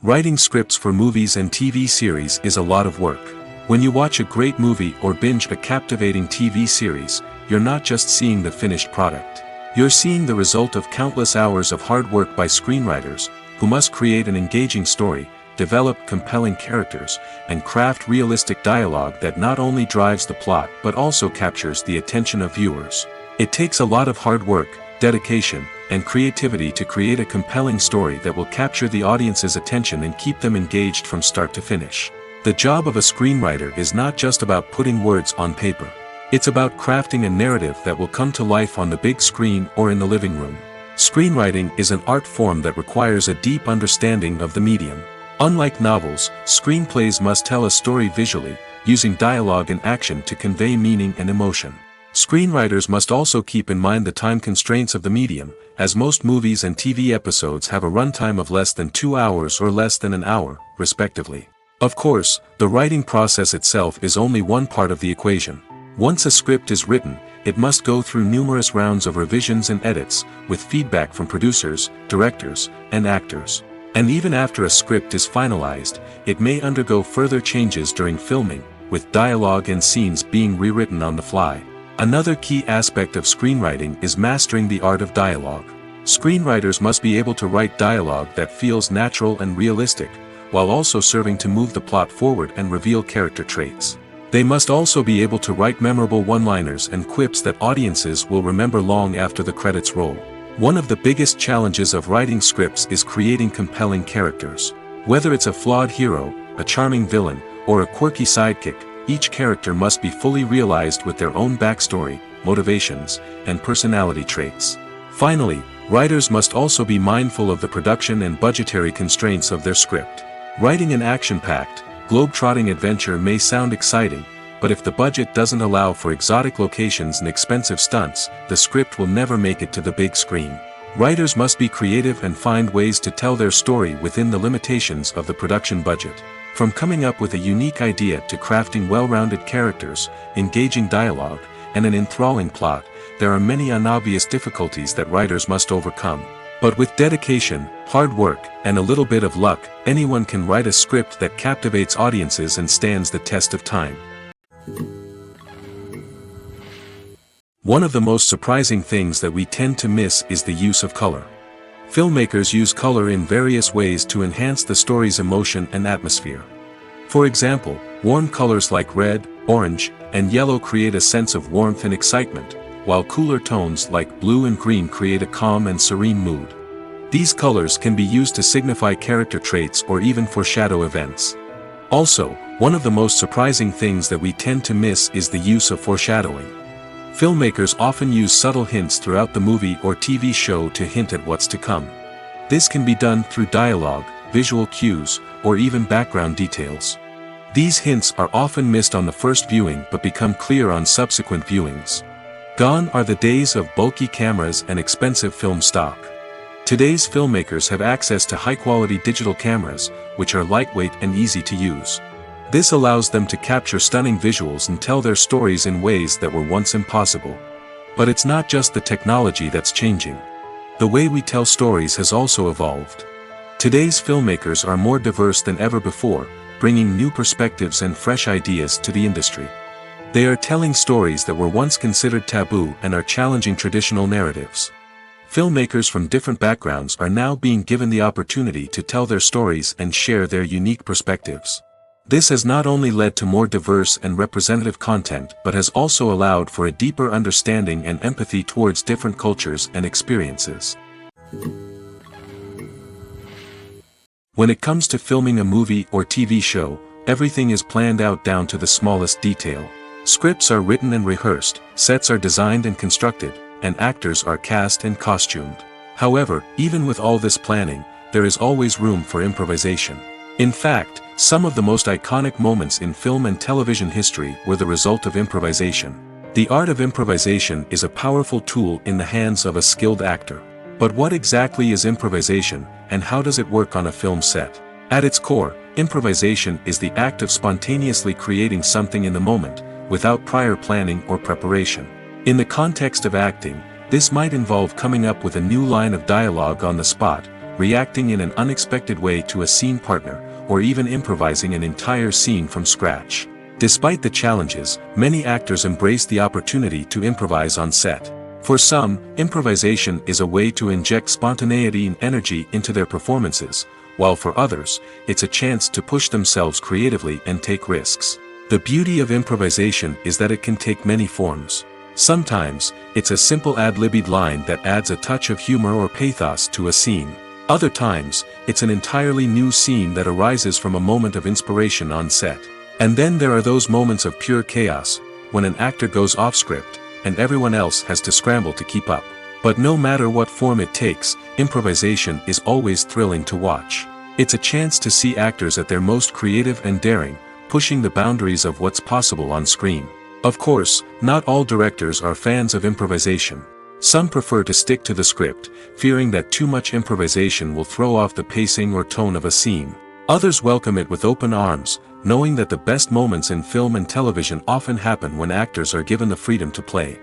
Writing scripts for movies and TV series is a lot of work. When you watch a great movie or binge a captivating TV series, you're not just seeing the finished product. You're seeing the result of countless hours of hard work by screenwriters, who must create an engaging story, develop compelling characters, and craft realistic dialogue that not only drives the plot but also captures the attention of viewers. It takes a lot of hard work, dedication, and creativity to create a compelling story that will capture the audience's attention and keep them engaged from start to finish. The job of a screenwriter is not just about putting words on paper. It's about crafting a narrative that will come to life on the big screen or in the living room. Screenwriting is an art form that requires a deep understanding of the medium. Unlike novels, screenplays must tell a story visually, using dialogue and action to convey meaning and emotion. Screenwriters must also keep in mind the time constraints of the medium, as most movies and TV episodes have a runtime of less than 2 hours or less than an hour, respectively. Of course, the writing process itself is only one part of the equation. Once a script is written, it must go through numerous rounds of revisions and edits, with feedback from producers, directors, and actors. And even after a script is finalized, it may undergo further changes during filming, with dialogue and scenes being rewritten on the fly. Another key aspect of screenwriting is mastering the art of dialogue. Screenwriters must be able to write dialogue that feels natural and realistic, while also serving to move the plot forward and reveal character traits. They must also be able to write memorable one-liners and quips that audiences will remember long after the credits roll. One of the biggest challenges of writing scripts is creating compelling characters. Whether it's a flawed hero, a charming villain, or a quirky sidekick, each character must be fully realized with their own backstory, motivations, and personality traits. Finally, writers must also be mindful of the production and budgetary constraints of their script. Writing an action-packed, globe-trotting adventure may sound exciting, but if the budget doesn't allow for exotic locations and expensive stunts, the script will never make it to the big screen. Writers must be creative and find ways to tell their story within the limitations of the production budget. From coming up with a unique idea to crafting well-rounded characters, engaging dialogue, and an enthralling plot, there are many unobvious difficulties that writers must overcome. But with dedication, hard work, and a little bit of luck, anyone can write a script that captivates audiences and stands the test of time. One of the most surprising things that we tend to miss is the use of color. Filmmakers use color in various ways to enhance the story's emotion and atmosphere. For example, warm colors like red, orange, and yellow create a sense of warmth and excitement, while cooler tones like blue and green create a calm and serene mood. These colors can be used to signify character traits or even foreshadow events. Also, one of the most surprising things that we tend to miss is the use of foreshadowing. Filmmakers often use subtle hints throughout the movie or TV show to hint at what's to come. This can be done through dialogue, visual cues, or even background details. These hints are often missed on the first viewing but become clear on subsequent viewings. Gone are the days of bulky cameras and expensive film stock. Today's filmmakers have access to high-quality digital cameras, which are lightweight and easy to use. This allows them to capture stunning visuals and tell their stories in ways that were once impossible. But it's not just the technology that's changing. The way we tell stories has also evolved. Today's filmmakers are more diverse than ever before, bringing new perspectives and fresh ideas to the industry. They are telling stories that were once considered taboo and are challenging traditional narratives. Filmmakers from different backgrounds are now being given the opportunity to tell their stories and share their unique perspectives. This has not only led to more diverse and representative content but has also allowed for a deeper understanding and empathy towards different cultures and experiences. When it comes to filming a movie or TV show, everything is planned out down to the smallest detail. Scripts are written and rehearsed, sets are designed and constructed, and actors are cast and costumed. However, even with all this planning, there is always room for improvisation. In fact, some of the most iconic moments in film and television history were the result of improvisation. The art of improvisation is a powerful tool in the hands of a skilled actor. But what exactly is improvisation, and how does it work on a film set? At its core, improvisation is the act of spontaneously creating something in the moment, without prior planning or preparation. In the context of acting, this might involve coming up with a new line of dialogue on the spot, reacting in an unexpected way to a scene partner, or even improvising an entire scene from scratch. Despite the challenges, many actors embrace the opportunity to improvise on set. For some, improvisation is a way to inject spontaneity and energy into their performances, while for others, it's a chance to push themselves creatively and take risks. The beauty of improvisation is that it can take many forms. Sometimes, it's a simple ad-libbed line that adds a touch of humor or pathos to a scene. Other times, it's an entirely new scene that arises from a moment of inspiration on set. And then there are those moments of pure chaos, when an actor goes off script, and everyone else has to scramble to keep up. But no matter what form it takes, improvisation is always thrilling to watch. It's a chance to see actors at their most creative and daring, pushing the boundaries of what's possible on screen. Of course, not all directors are fans of improvisation. Some prefer to stick to the script, fearing that too much improvisation will throw off the pacing or tone of a scene. Others welcome it with open arms, knowing that the best moments in film and television often happen when actors are given the freedom to play.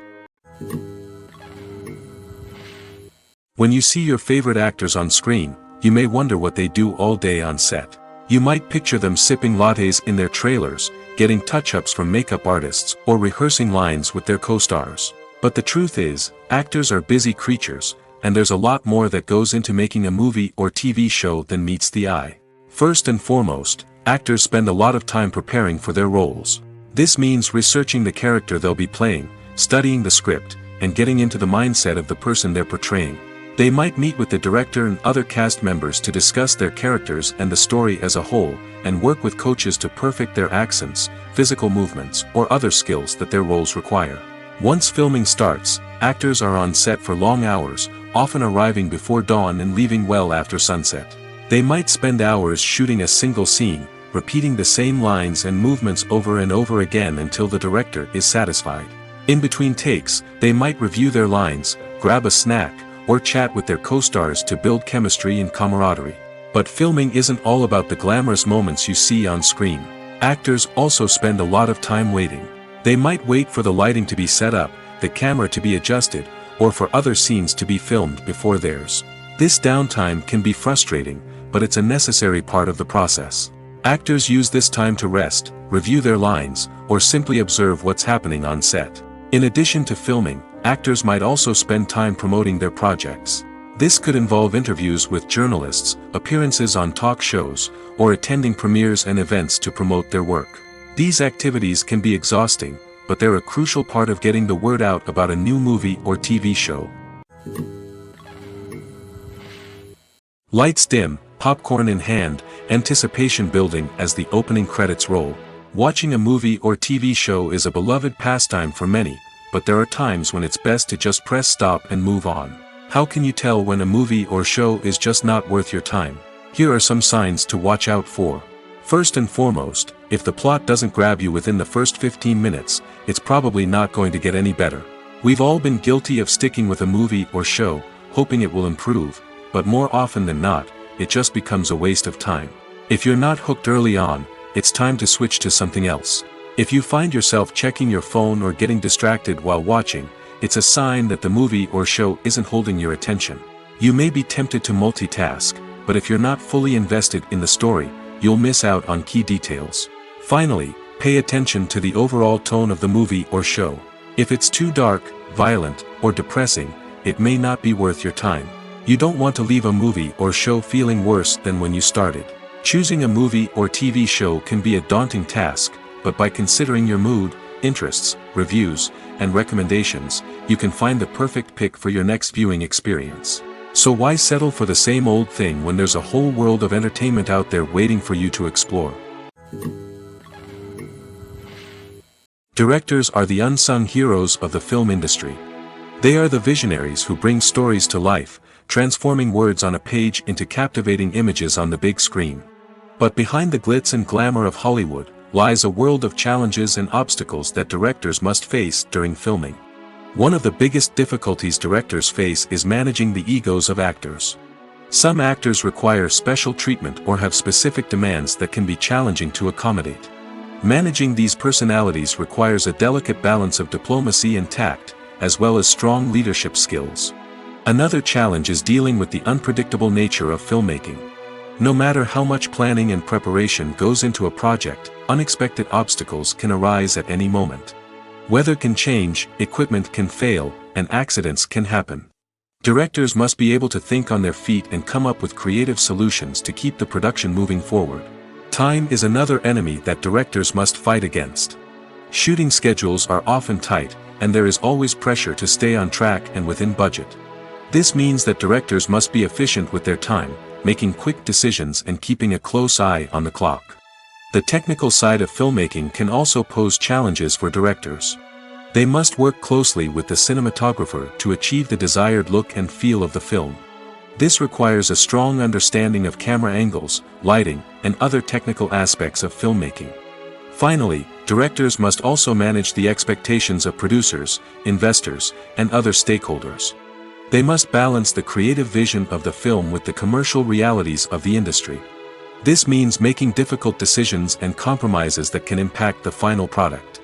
When you see your favorite actors on screen, you may wonder what they do all day on set. You might picture them sipping lattes in their trailers, getting touch-ups from makeup artists, or rehearsing lines with their co-stars. But the truth is, actors are busy creatures, and there's a lot more that goes into making a movie or TV show than meets the eye. First and foremost, actors spend a lot of time preparing for their roles. This means researching the character they'll be playing, studying the script, and getting into the mindset of the person they're portraying. They might meet with the director and other cast members to discuss their characters and the story as a whole, and work with coaches to perfect their accents, physical movements, or other skills that their roles require. Once filming starts, actors are on set for long hours, often arriving before dawn and leaving well after sunset. They might spend hours shooting a single scene, repeating the same lines and movements over and over again until the director is satisfied. In between takes, they might review their lines, grab a snack, or chat with their co-stars to build chemistry and camaraderie. But filming isn't all about the glamorous moments you see on screen. Actors also spend a lot of time waiting. They might wait for the lighting to be set up, the camera to be adjusted, or for other scenes to be filmed before theirs. This downtime can be frustrating, but it's a necessary part of the process. Actors use this time to rest, review their lines, or simply observe what's happening on set. In addition to filming, actors might also spend time promoting their projects. This could involve interviews with journalists, appearances on talk shows, or attending premieres and events to promote their work. These activities can be exhausting, but they're a crucial part of getting the word out about a new movie or TV show. Lights dim, popcorn in hand, anticipation building as the opening credits roll. Watching a movie or TV show is a beloved pastime for many, but there are times when it's best to just press stop and move on. How can you tell when a movie or show is just not worth your time? Here are some signs to watch out for. First and foremost, if the plot doesn't grab you within the first 15 minutes, it's probably not going to get any better. We've all been guilty of sticking with a movie or show, hoping it will improve, but more often than not, it just becomes a waste of time. If you're not hooked early on, it's time to switch to something else. If you find yourself checking your phone or getting distracted while watching, it's a sign that the movie or show isn't holding your attention. You may be tempted to multitask, but if you're not fully invested in the story, you'll miss out on key details. Finally, pay attention to the overall tone of the movie or show. If it's too dark, violent, or depressing, it may not be worth your time. You don't want to leave a movie or show feeling worse than when you started. Choosing a movie or TV show can be a daunting task, but by considering your mood, interests, reviews, and recommendations, you can find the perfect pick for your next viewing experience. So why settle for the same old thing when there's a whole world of entertainment out there waiting for you to explore? Directors are the unsung heroes of the film industry. They are the visionaries who bring stories to life, transforming words on a page into captivating images on the big screen. But behind the glitz and glamour of Hollywood, lies a world of challenges and obstacles that directors must face during filming. One of the biggest difficulties directors face is managing the egos of actors. Some actors require special treatment or have specific demands that can be challenging to accommodate. Managing these personalities requires a delicate balance of diplomacy and tact, as well as strong leadership skills. Another challenge is dealing with the unpredictable nature of filmmaking. No matter how much planning and preparation goes into a project, unexpected obstacles can arise at any moment. Weather can change, equipment can fail, and accidents can happen. Directors must be able to think on their feet and come up with creative solutions to keep the production moving forward. Time is another enemy that directors must fight against. Shooting schedules are often tight, and there is always pressure to stay on track and within budget. This means that directors must be efficient with their time, making quick decisions and keeping a close eye on the clock. The technical side of filmmaking can also pose challenges for directors. They must work closely with the cinematographer to achieve the desired look and feel of the film. This requires a strong understanding of camera angles, lighting, and other technical aspects of filmmaking. Finally, directors must also manage the expectations of producers, investors, and other stakeholders. They must balance the creative vision of the film with the commercial realities of the industry. This means making difficult decisions and compromises that can impact the final product.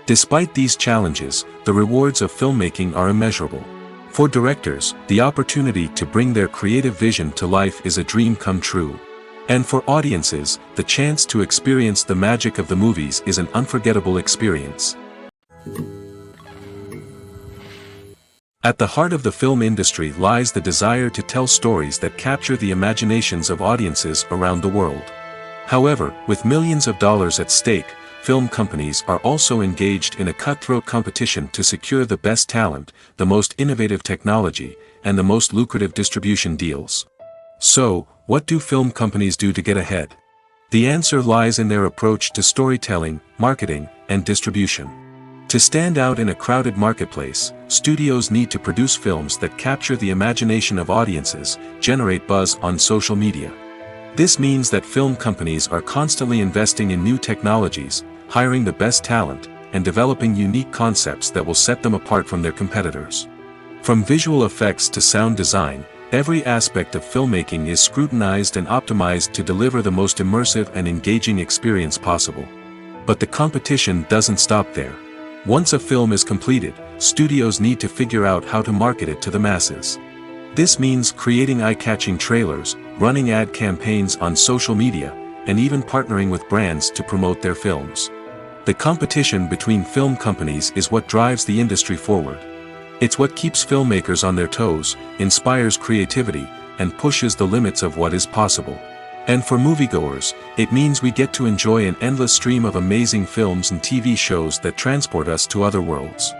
Despite these challenges, the rewards of filmmaking are immeasurable. For directors, the opportunity to bring their creative vision to life is a dream come true. And for audiences, the chance to experience the magic of the movies is an unforgettable experience. At the heart of the film industry lies the desire to tell stories that capture the imaginations of audiences around the world. However, with millions of dollars at stake, film companies are also engaged in a cutthroat competition to secure the best talent, the most innovative technology, and the most lucrative distribution deals. So, what do film companies do to get ahead? The answer lies in their approach to storytelling, marketing, and distribution. To stand out in a crowded marketplace, studios need to produce films that capture the imagination of audiences, generate buzz on social media. This means that film companies are constantly investing in new technologies, hiring the best talent, and developing unique concepts that will set them apart from their competitors. From visual effects to sound design, every aspect of filmmaking is scrutinized and optimized to deliver the most immersive and engaging experience possible. But the competition doesn't stop there. Once a film is completed, studios need to figure out how to market it to the masses. This means creating eye-catching trailers, running ad campaigns on social media, and even partnering with brands to promote their films. The competition between film companies is what drives the industry forward. It's what keeps filmmakers on their toes, inspires creativity, and pushes the limits of what is possible. And for moviegoers, it means we get to enjoy an endless stream of amazing films and TV shows that transport us to other worlds.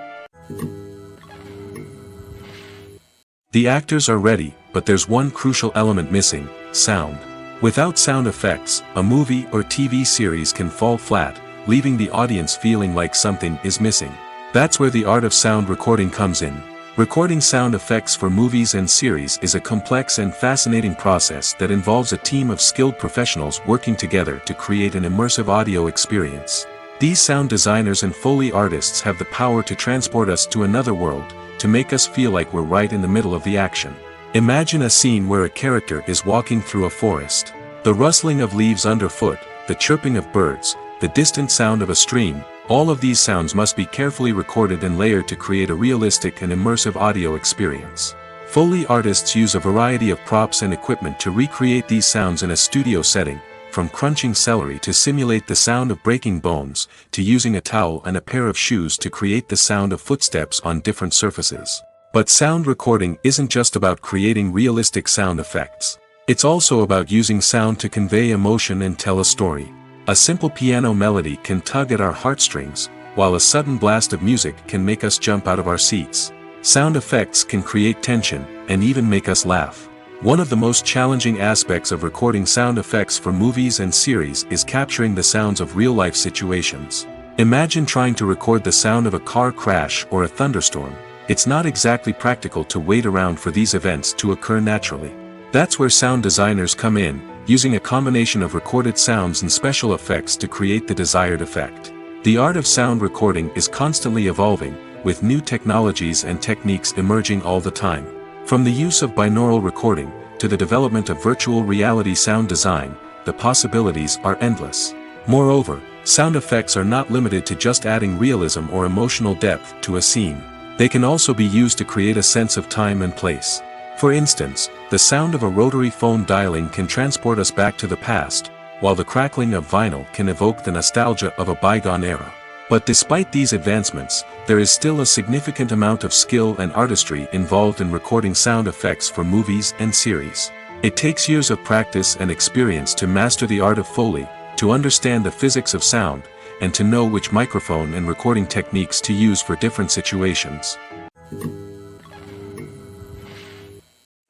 The actors are ready, but there's one crucial element missing: sound. Without sound effects, a movie or TV series can fall flat, leaving the audience feeling like something is missing. That's where the art of sound recording comes in. Recording sound effects for movies and series is a complex and fascinating process that involves a team of skilled professionals working together to create an immersive audio experience. These sound designers and Foley artists have the power to transport us to another world, to make us feel like we're right in the middle of the action. Imagine a scene where a character is walking through a forest. The rustling of leaves underfoot, the chirping of birds, the distant sound of a stream, all of these sounds must be carefully recorded and layered to create a realistic and immersive audio experience. Foley artists use a variety of props and equipment to recreate these sounds in a studio setting, from crunching celery to simulate the sound of breaking bones, to using a towel and a pair of shoes to create the sound of footsteps on different surfaces. But sound recording isn't just about creating realistic sound effects. It's also about using sound to convey emotion and tell a story. A simple piano melody can tug at our heartstrings, while a sudden blast of music can make us jump out of our seats. Sound effects can create tension, and even make us laugh. One of the most challenging aspects of recording sound effects for movies and series is capturing the sounds of real-life situations. Imagine trying to record the sound of a car crash or a thunderstorm. It's not exactly practical to wait around for these events to occur naturally. That's where sound designers come in, using a combination of recorded sounds and special effects to create the desired effect. The art of sound recording is constantly evolving, with new technologies and techniques emerging all the time. From the use of binaural recording, to the development of virtual reality sound design, the possibilities are endless. Moreover, sound effects are not limited to just adding realism or emotional depth to a scene. They can also be used to create a sense of time and place. For instance, the sound of a rotary phone dialing can transport us back to the past, while the crackling of vinyl can evoke the nostalgia of a bygone era. But despite these advancements, there is still a significant amount of skill and artistry involved in recording sound effects for movies and series. It takes years of practice and experience to master the art of Foley, to understand the physics of sound, and to know which microphone and recording techniques to use for different situations.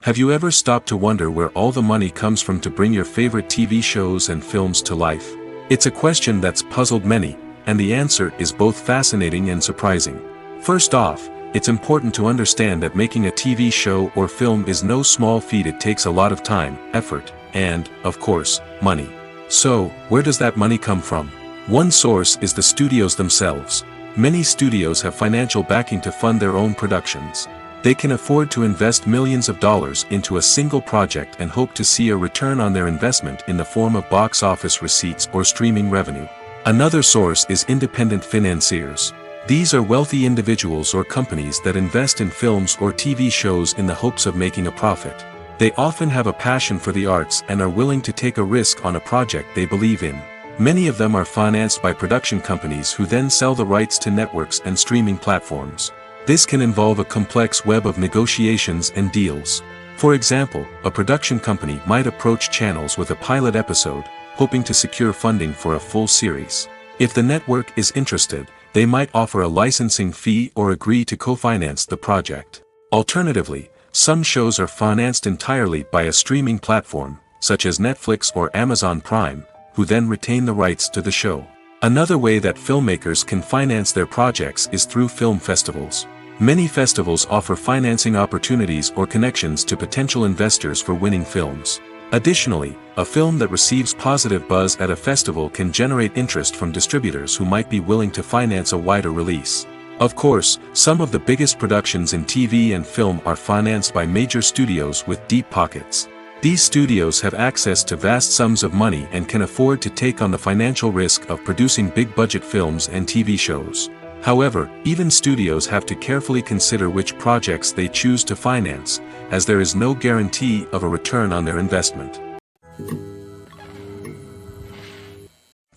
Have you ever stopped to wonder where all the money comes from to bring your favorite TV shows and films to life? It's a question that's puzzled many, and the answer is both fascinating and surprising. First off, it's important to understand that making a TV show or film is no small feat. It takes a lot of time, effort, and, of course, money. So, where does that money come from? One source is the studios themselves. Many studios have financial backing to fund their own productions. They can afford to invest millions of dollars into a single project and hope to see a return on their investment in the form of box office receipts or streaming revenue. Another source is independent financiers. These are wealthy individuals or companies that invest in films or TV shows in the hopes of making a profit. They often have a passion for the arts and are willing to take a risk on a project they believe in. Many of them are financed by production companies who then sell the rights to networks and streaming platforms. This can involve a complex web of negotiations and deals. For example, a production company might approach channels with a pilot episode, hoping to secure funding for a full series. If the network is interested, they might offer a licensing fee or agree to co-finance the project. Alternatively, some shows are financed entirely by a streaming platform, such as Netflix or Amazon Prime, who then retain the rights to the show. Another way that filmmakers can finance their projects is through film festivals. Many festivals offer financing opportunities or connections to potential investors for winning films. Additionally, a film that receives positive buzz at a festival can generate interest from distributors who might be willing to finance a wider release. Of course, some of the biggest productions in TV and film are financed by major studios with deep pockets. These studios have access to vast sums of money and can afford to take on the financial risk of producing big-budget films and TV shows. However, even studios have to carefully consider which projects they choose to finance, as there is no guarantee of a return on their investment.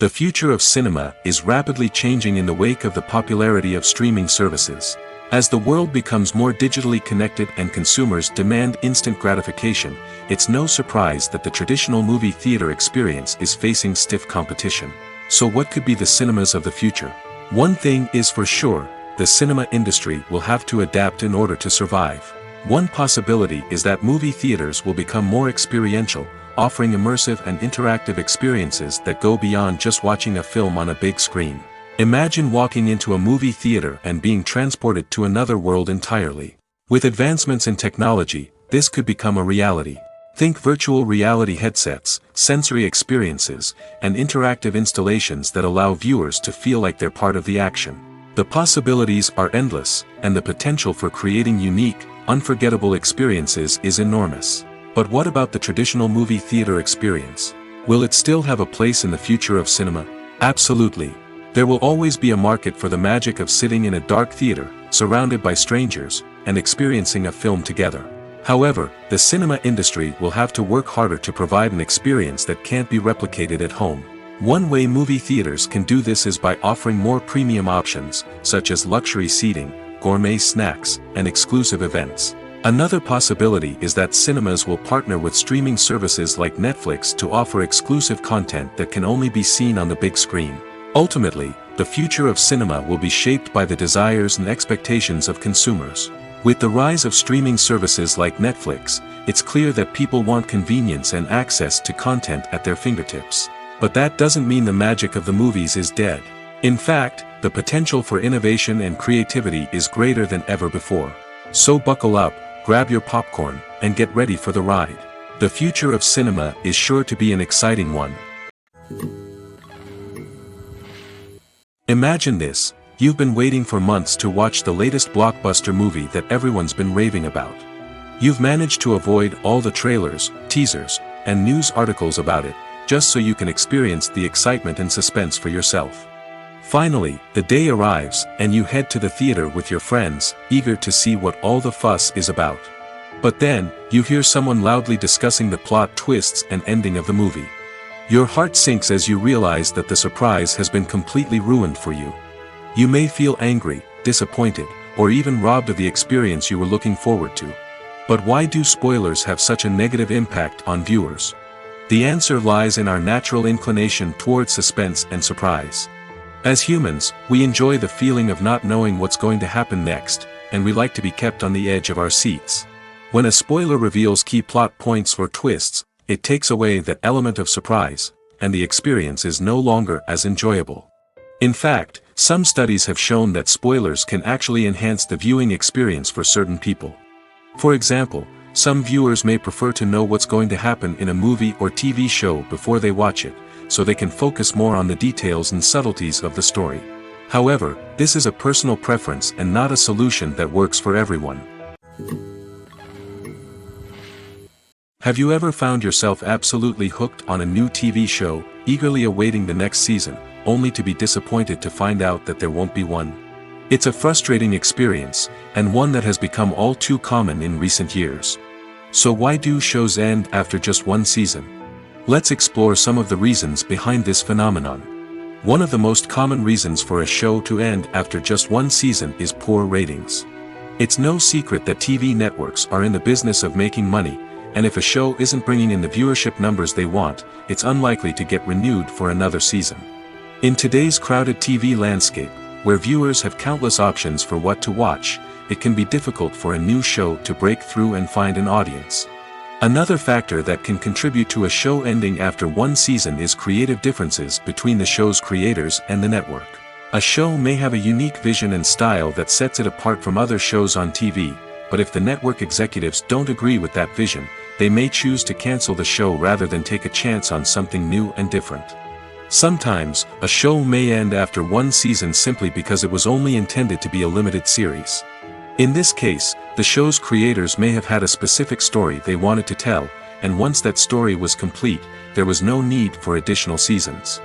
The future of cinema is rapidly changing in the wake of the popularity of streaming services. As the world becomes more digitally connected and consumers demand instant gratification, it's no surprise that the traditional movie theater experience is facing stiff competition. So what could be the cinemas of the future? One thing is for sure, the cinema industry will have to adapt in order to survive. One possibility is that movie theaters will become more experiential, offering immersive and interactive experiences that go beyond just watching a film on a big screen. Imagine walking into a movie theater and being transported to another world entirely. With advancements in technology, this could become a reality. Think virtual reality headsets, sensory experiences, and interactive installations that allow viewers to feel like they're part of the action. The possibilities are endless, and the potential for creating unique, unforgettable experiences is enormous. But what about the traditional movie theater experience? Will it still have a place in the future of cinema? Absolutely. There will always be a market for the magic of sitting in a dark theater, surrounded by strangers, and experiencing a film together. However, the cinema industry will have to work harder to provide an experience that can't be replicated at home. One way movie theaters can do this is by offering more premium options, such as luxury seating, gourmet snacks, and exclusive events. Another possibility is that cinemas will partner with streaming services like Netflix to offer exclusive content that can only be seen on the big screen. Ultimately, the future of cinema will be shaped by the desires and expectations of consumers. With the rise of streaming services like Netflix, it's clear that people want convenience and access to content at their fingertips. But that doesn't mean the magic of the movies is dead. In fact, the potential for innovation and creativity is greater than ever before. So buckle up, grab your popcorn, and get ready for the ride. The future of cinema is sure to be an exciting one. Imagine this. You've been waiting for months to watch the latest blockbuster movie that everyone's been raving about. You've managed to avoid all the trailers, teasers, and news articles about it, just so you can experience the excitement and suspense for yourself. Finally, the day arrives, and you head to the theater with your friends, eager to see what all the fuss is about. But then, you hear someone loudly discussing the plot twists and ending of the movie. Your heart sinks as you realize that the surprise has been completely ruined for you. You may feel angry, disappointed, or even robbed of the experience you were looking forward to. But why do spoilers have such a negative impact on viewers? The answer lies in our natural inclination towards suspense and surprise. As humans, we enjoy the feeling of not knowing what's going to happen next, and we like to be kept on the edge of our seats. When a spoiler reveals key plot points or twists, it takes away that element of surprise, and the experience is no longer as enjoyable. In fact, some studies have shown that spoilers can actually enhance the viewing experience for certain people. For example, some viewers may prefer to know what's going to happen in a movie or TV show before they watch it, so they can focus more on the details and subtleties of the story. However, this is a personal preference and not a solution that works for everyone. Have you ever found yourself absolutely hooked on a new TV show, eagerly awaiting the next season, only to be disappointed to find out that there won't be one? It's a frustrating experience, and one that has become all too common in recent years. So why do shows end after just one season? Let's explore some of the reasons behind this phenomenon. One of the most common reasons for a show to end after just one season is poor ratings. It's no secret that TV networks are in the business of making money, and if a show isn't bringing in the viewership numbers they want, it's unlikely to get renewed for another season. In today's crowded TV landscape, where viewers have countless options for what to watch, it can be difficult for a new show to break through and find an audience. Another factor that can contribute to a show ending after one season is creative differences between the show's creators and the network. A show may have a unique vision and style that sets it apart from other shows on TV, but if the network executives don't agree with that vision, they may choose to cancel the show rather than take a chance on something new and different. Sometimes, a show may end after one season simply because it was only intended to be a limited series. In this case, the show's creators may have had a specific story they wanted to tell, and once that story was complete, there was no need for additional seasons.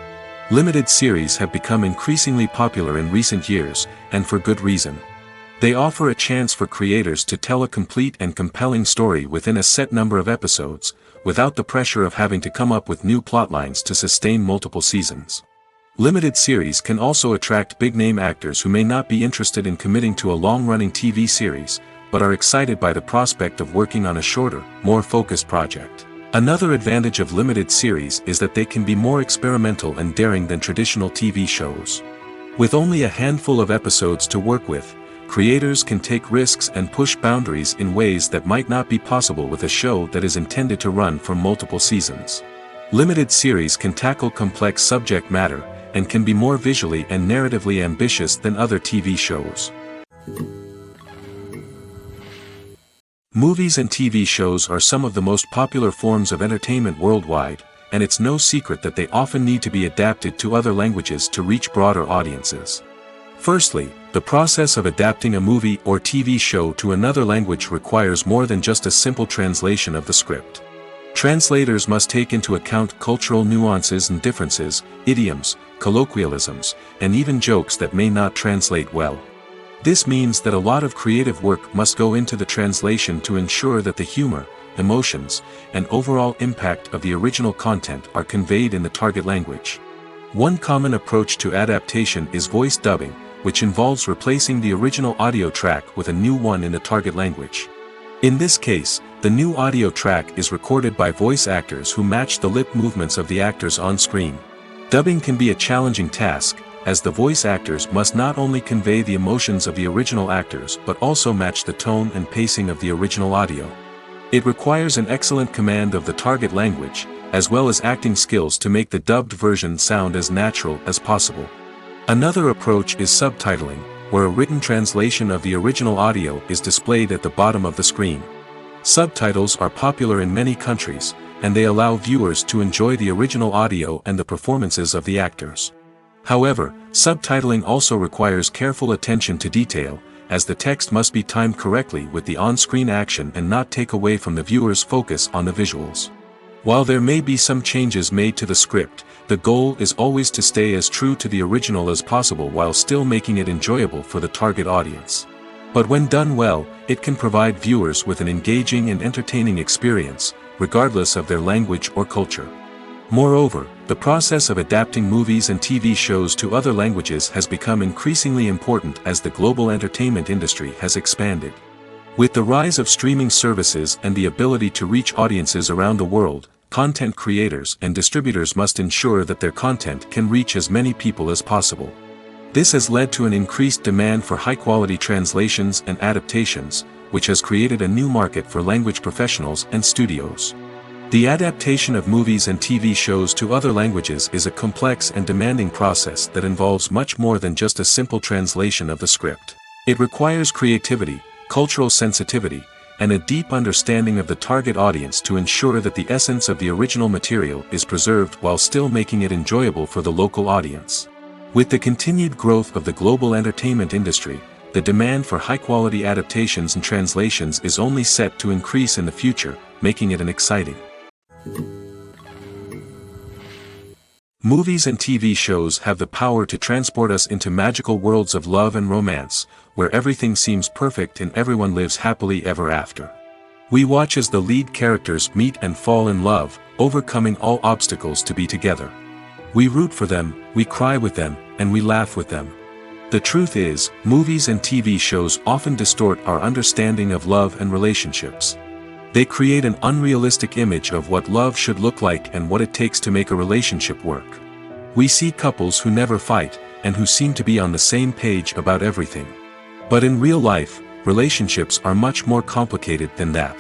Limited series have become increasingly popular in recent years, and for good reason. They offer a chance for creators to tell a complete and compelling story within a set number of episodes, without the pressure of having to come up with new plotlines to sustain multiple seasons. Limited series can also attract big-name actors who may not be interested in committing to a long-running TV series, but are excited by the prospect of working on a shorter, more focused project. Another advantage of limited series is that they can be more experimental and daring than traditional TV shows. With only a handful of episodes to work with, creators can take risks and push boundaries in ways that might not be possible with a show that is intended to run for multiple seasons. Limited series can tackle complex subject matter, and can be more visually and narratively ambitious than other TV shows. Movies and TV shows are some of the most popular forms of entertainment worldwide, and it's no secret that they often need to be adapted to other languages to reach broader audiences. Firstly, the process of adapting a movie or TV show to another language requires more than just a simple translation of the script. Translators must take into account cultural nuances and differences, idioms, colloquialisms, and even jokes that may not translate well. This means that a lot of creative work must go into the translation to ensure that the humor, emotions, and overall impact of the original content are conveyed in the target language. One common approach to adaptation is voice dubbing, which involves replacing the original audio track with a new one in the target language. In this case, the new audio track is recorded by voice actors who match the lip movements of the actors on screen. Dubbing can be a challenging task, as the voice actors must not only convey the emotions of the original actors but also match the tone and pacing of the original audio. It requires an excellent command of the target language, as well as acting skills to make the dubbed version sound as natural as possible. Another approach is subtitling, where a written translation of the original audio is displayed at the bottom of the screen. Subtitles are popular in many countries, and they allow viewers to enjoy the original audio and the performances of the actors. However, subtitling also requires careful attention to detail, as the text must be timed correctly with the on-screen action and not take away from the viewer's focus on the visuals. While there may be some changes made to the script, the goal is always to stay as true to the original as possible while still making it enjoyable for the target audience. But when done well, it can provide viewers with an engaging and entertaining experience, regardless of their language or culture. Moreover, the process of adapting movies and TV shows to other languages has become increasingly important as the global entertainment industry has expanded. With the rise of streaming services and the ability to reach audiences around the world, content creators and distributors must ensure that their content can reach as many people as possible. This has led to an increased demand for high-quality translations and adaptations, which has created a new market for language professionals and studios. The adaptation of movies and TV shows to other languages is a complex and demanding process that involves much more than just a simple translation of the script. It requires creativity, cultural sensitivity, and a deep understanding of the target audience to ensure that the essence of the original material is preserved while still making it enjoyable for the local audience. With the continued growth of the global entertainment industry, the demand for high-quality adaptations and translations is only set to increase in the future, making it an exciting. Movies and TV shows have the power to transport us into magical worlds of love and romance, where everything seems perfect and everyone lives happily ever after. We watch as the lead characters meet and fall in love, overcoming all obstacles to be together. We root for them, we cry with them, and we laugh with them. The truth is, movies and TV shows often distort our understanding of love and relationships. They create an unrealistic image of what love should look like and what it takes to make a relationship work. We see couples who never fight, and who seem to be on the same page about everything. But in real life, relationships are much more complicated than that.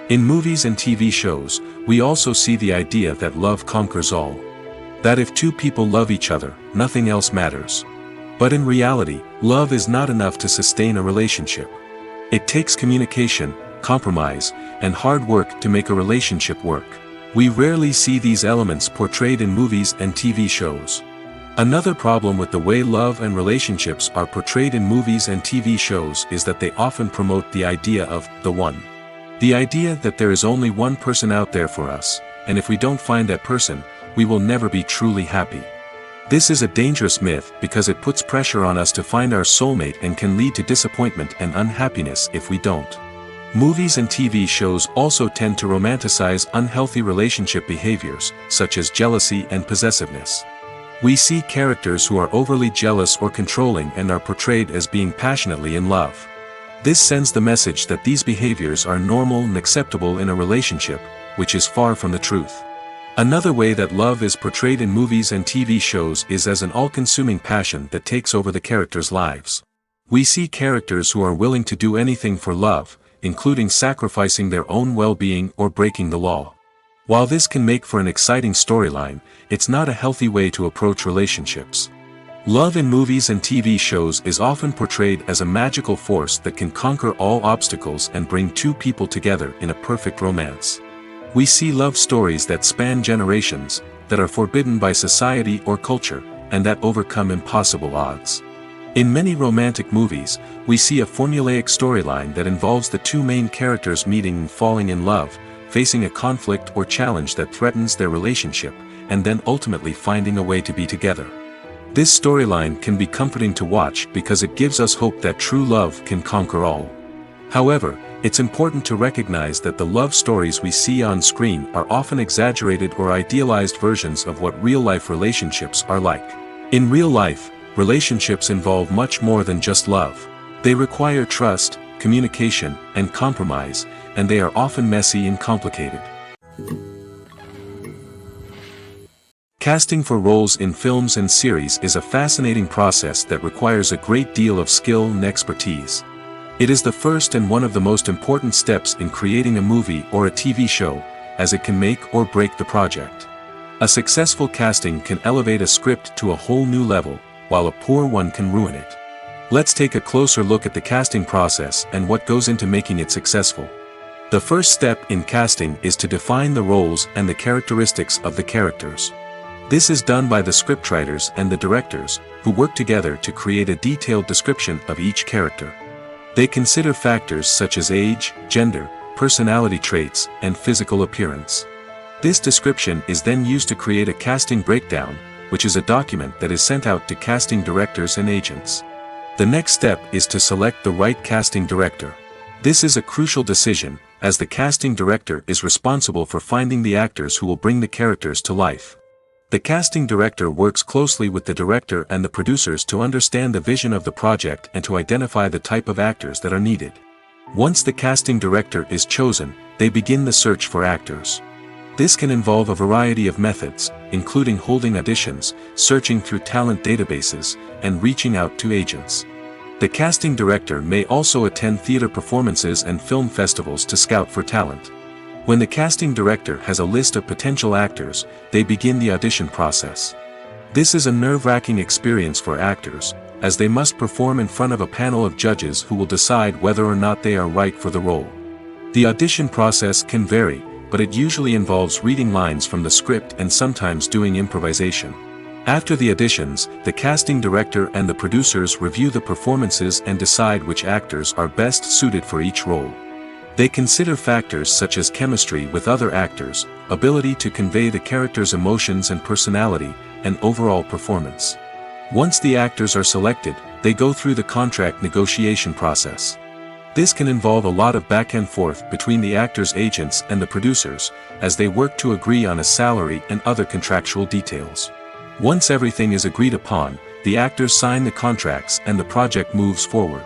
In movies and TV shows, we also see the idea that love conquers all. That if two people love each other, nothing else matters. But in reality, love is not enough to sustain a relationship. It takes communication, compromise, and hard work to make a relationship work. We rarely see these elements portrayed in movies and TV shows. Another problem with the way love and relationships are portrayed in movies and TV shows is that they often promote the idea of the one. The idea that there is only one person out there for us, and if we don't find that person, we will never be truly happy. This is a dangerous myth because it puts pressure on us to find our soulmate and can lead to disappointment and unhappiness if we don't. Movies and TV shows also tend to romanticize unhealthy relationship behaviors, such as jealousy and possessiveness. We see characters who are overly jealous or controlling and are portrayed as being passionately in love. This sends the message that these behaviors are normal and acceptable in a relationship, which is far from the truth. Another way that love is portrayed in movies and TV shows is as an all-consuming passion that takes over the characters' lives. We see characters who are willing to do anything for love, including sacrificing their own well-being or breaking the law. While this can make for an exciting storyline, it's not a healthy way to approach relationships. Love in movies and TV shows is often portrayed as a magical force that can conquer all obstacles and bring two people together in a perfect romance. We see love stories that span generations, that are forbidden by society or culture, and that overcome impossible odds. In many romantic movies, we see a formulaic storyline that involves the two main characters meeting and falling in love, facing a conflict or challenge that threatens their relationship, and then ultimately finding a way to be together. This storyline can be comforting to watch because it gives us hope that true love can conquer all. However, it's important to recognize that the love stories we see on screen are often exaggerated or idealized versions of what real-life relationships are like. In real life, relationships involve much more than just love. They require trust, communication, and compromise, and they are often messy and complicated. Casting for roles in films and series is a fascinating process that requires a great deal of skill and expertise. It is the first and one of the most important steps in creating a movie or a TV show, as it can make or break the project. A successful casting can elevate a script to a whole new level, while a poor one can ruin it. Let's take a closer look at the casting process and what goes into making it successful. The first step in casting is to define the roles and the characteristics of the characters. This is done by the scriptwriters and the directors, who work together to create a detailed description of each character. They consider factors such as age, gender, personality traits, and physical appearance. This description is then used to create a casting breakdown, which is a document that is sent out to casting directors and agents. The next step is to select the right casting director. This is a crucial decision, as the casting director is responsible for finding the actors who will bring the characters to life. The casting director works closely with the director and the producers to understand the vision of the project and to identify the type of actors that are needed. Once the casting director is chosen, they begin the search for actors. This can involve a variety of methods, including holding auditions, searching through talent databases, and reaching out to agents. The casting director may also attend theater performances and film festivals to scout for talent. When the casting director has a list of potential actors, they begin the audition process. This is a nerve-wracking experience for actors, as they must perform in front of a panel of judges who will decide whether or not they are right for the role. The audition process can vary, but it usually involves reading lines from the script and sometimes doing improvisation. After the auditions, the casting director and the producers review the performances and decide which actors are best suited for each role. They consider factors such as chemistry with other actors, ability to convey the character's emotions and personality, and overall performance. Once the actors are selected, they go through the contract negotiation process. This can involve a lot of back and forth between the actors' agents and the producers, as they work to agree on a salary and other contractual details. Once everything is agreed upon, the actors sign the contracts and the project moves forward.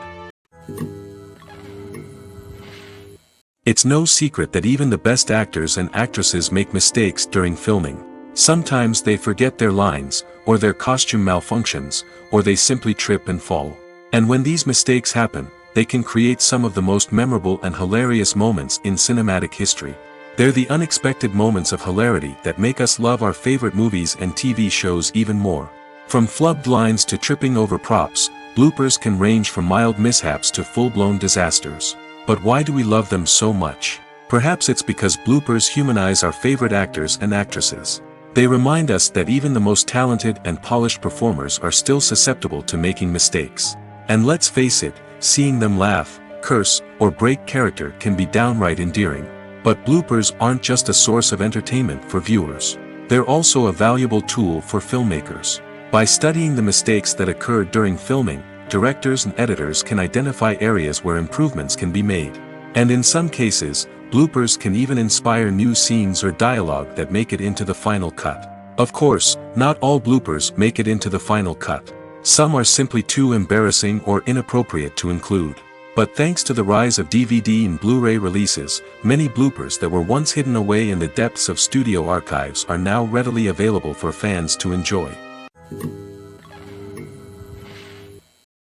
It's no secret that even the best actors and actresses make mistakes during filming. Sometimes they forget their lines, or their costume malfunctions, or they simply trip and fall. And when these mistakes happen, they can create some of the most memorable and hilarious moments in cinematic history. They're the unexpected moments of hilarity that make us love our favorite movies and TV shows even more. From flubbed lines to tripping over props, bloopers can range from mild mishaps to full-blown disasters. But why do we love them so much? Perhaps it's because bloopers humanize our favorite actors and actresses. They remind us that even the most talented and polished performers are still susceptible to making mistakes. And let's face it, seeing them laugh, curse, or break character can be downright endearing. But bloopers aren't just a source of entertainment for viewers. They're also a valuable tool for filmmakers. By studying the mistakes that occur during filming, directors and editors can identify areas where improvements can be made. And in some cases, bloopers can even inspire new scenes or dialogue that make it into the final cut. Of course, not all bloopers make it into the final cut. Some are simply too embarrassing or inappropriate to include. But thanks to the rise of DVD and Blu-ray releases, many bloopers that were once hidden away in the depths of studio archives are now readily available for fans to enjoy.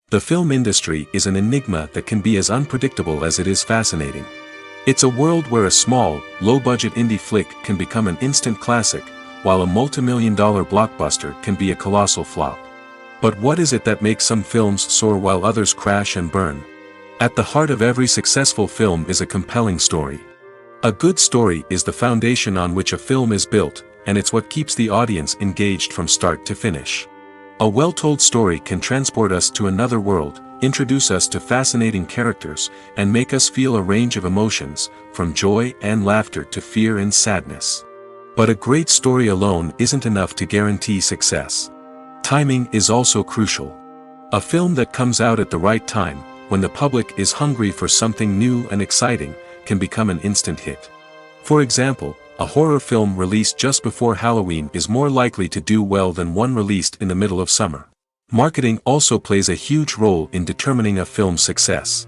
The film industry is an enigma that can be as unpredictable as it is fascinating. It's a world where a small, low-budget indie flick can become an instant classic, while a multi-million-dollar blockbuster can be a colossal flop. But what is it that makes some films soar while others crash and burn? At the heart of every successful film is a compelling story. A good story is the foundation on which a film is built, and it's what keeps the audience engaged from start to finish. A well-told story can transport us to another world, introduce us to fascinating characters, and make us feel a range of emotions, from joy and laughter to fear and sadness. But a great story alone isn't enough to guarantee success. Timing is also crucial. A film that comes out at the right time, when the public is hungry for something new and exciting, can become an instant hit. For example, a horror film released just before Halloween is more likely to do well than one released in the middle of summer. Marketing also plays a huge role in determining a film's success.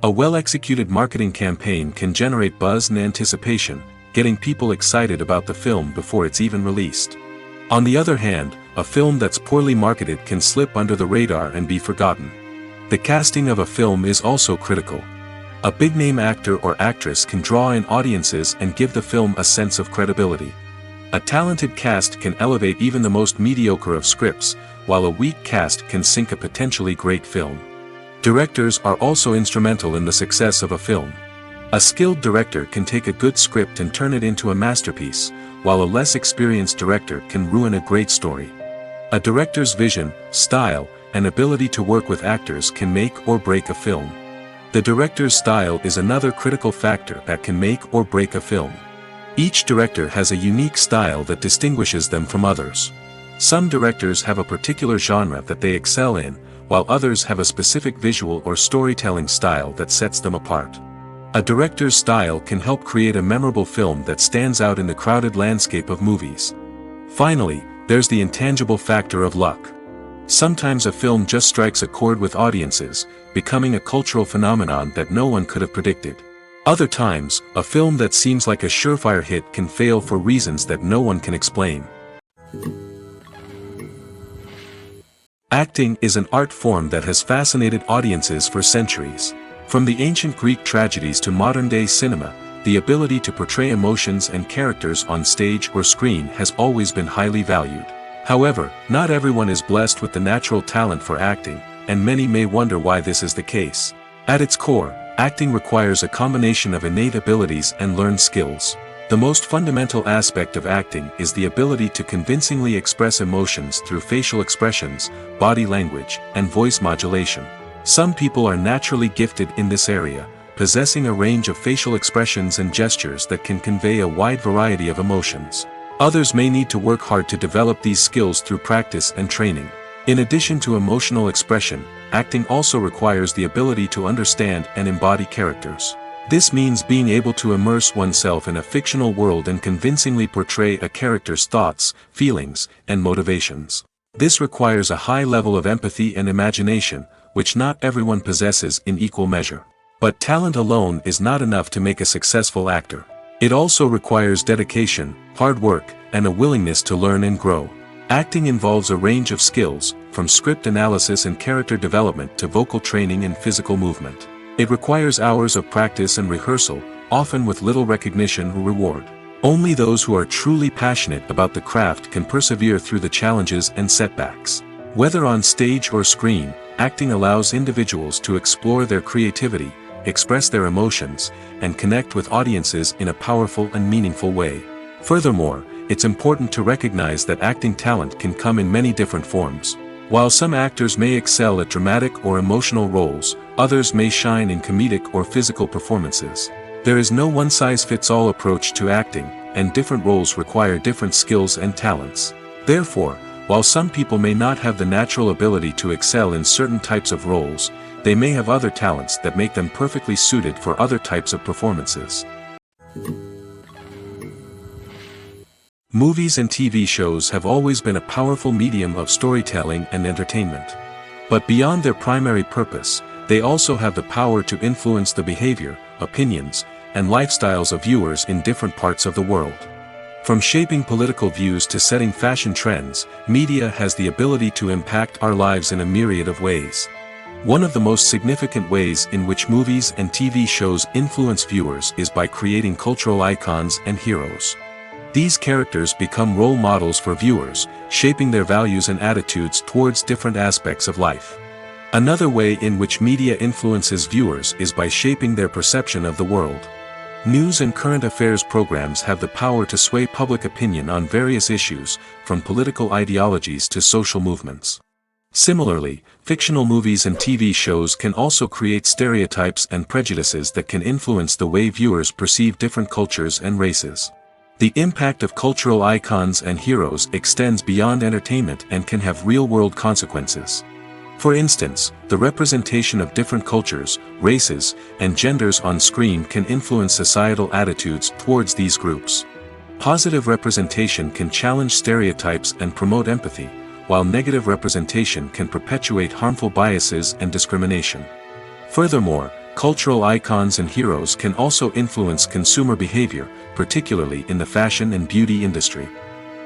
A well-executed marketing campaign can generate buzz and anticipation, getting people excited about the film before it's even released. On the other hand, a film that's poorly marketed can slip under the radar and be forgotten. The casting of a film is also critical. A big-name actor or actress can draw in audiences and give the film a sense of credibility. A talented cast can elevate even the most mediocre of scripts, while a weak cast can sink a potentially great film. Directors are also instrumental in the success of a film. A skilled director can take a good script and turn it into a masterpiece, while a less experienced director can ruin a great story. A director's vision, style, and ability to work with actors can make or break a film. The director's style is another critical factor that can make or break a film. Each director has a unique style that distinguishes them from others. Some directors have a particular genre that they excel in, while others have a specific visual or storytelling style that sets them apart. A director's style can help create a memorable film that stands out in the crowded landscape of movies. Finally, there's the intangible factor of luck. Sometimes a film just strikes a chord with audiences, becoming a cultural phenomenon that no one could have predicted. Other times, a film that seems like a surefire hit can fail for reasons that no one can explain. Acting is an art form that has fascinated audiences for centuries. From the ancient Greek tragedies to modern-day cinema, the ability to portray emotions and characters on stage or screen has always been highly valued. However, not everyone is blessed with the natural talent for acting, and many may wonder why this is the case. At its core, acting requires a combination of innate abilities and learned skills. The most fundamental aspect of acting is the ability to convincingly express emotions through facial expressions, body language, and voice modulation. Some people are naturally gifted in this area, possessing a range of facial expressions and gestures that can convey a wide variety of emotions. Others may need to work hard to develop these skills through practice and training. In addition to emotional expression, acting also requires the ability to understand and embody characters. This means being able to immerse oneself in a fictional world and convincingly portray a character's thoughts, feelings, and motivations. This requires a high level of empathy and imagination, which not everyone possesses in equal measure. But talent alone is not enough to make a successful actor. It also requires dedication, hard work, and a willingness to learn and grow. Acting involves a range of skills, from script analysis and character development to vocal training and physical movement. It requires hours of practice and rehearsal, often with little recognition or reward. Only those who are truly passionate about the craft can persevere through the challenges and setbacks. Whether on stage or screen, acting allows individuals to explore their creativity, express their emotions, and connect with audiences in a powerful and meaningful way. Furthermore, it's important to recognize that acting talent can come in many different forms. While some actors may excel at dramatic or emotional roles, others may shine in comedic or physical performances. There is no one-size-fits-all approach to acting, and different roles require different skills and talents. Therefore, while some people may not have the natural ability to excel in certain types of roles, they may have other talents that make them perfectly suited for other types of performances. Movies and TV shows have always been a powerful medium of storytelling and entertainment. But beyond their primary purpose, they also have the power to influence the behavior, opinions, and lifestyles of viewers in different parts of the world. From shaping political views to setting fashion trends, media has the ability to impact our lives in a myriad of ways. One of the most significant ways in which movies and TV shows influence viewers is by creating cultural icons and heroes. These characters become role models for viewers, shaping their values and attitudes towards different aspects of life. Another way in which media influences viewers is by shaping their perception of the world. News and current affairs programs have the power to sway public opinion on various issues, from political ideologies to social movements. Similarly, fictional movies and TV shows can also create stereotypes and prejudices that can influence the way viewers perceive different cultures and races. The impact of cultural icons and heroes extends beyond entertainment and can have real-world consequences. For instance, the representation of different cultures, races, and genders on screen can influence societal attitudes towards these groups. Positive representation can challenge stereotypes and promote empathy, while negative representation can perpetuate harmful biases and discrimination. Furthermore, cultural icons and heroes can also influence consumer behavior, particularly in the fashion and beauty industry.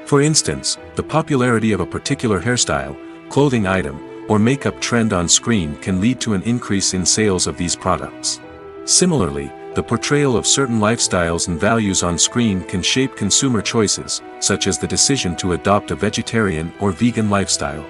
For instance, the popularity of a particular hairstyle, clothing item, or makeup trend on screen can lead to an increase in sales of these products. Similarly, the portrayal of certain lifestyles and values on screen can shape consumer choices, such as the decision to adopt a vegetarian or vegan lifestyle.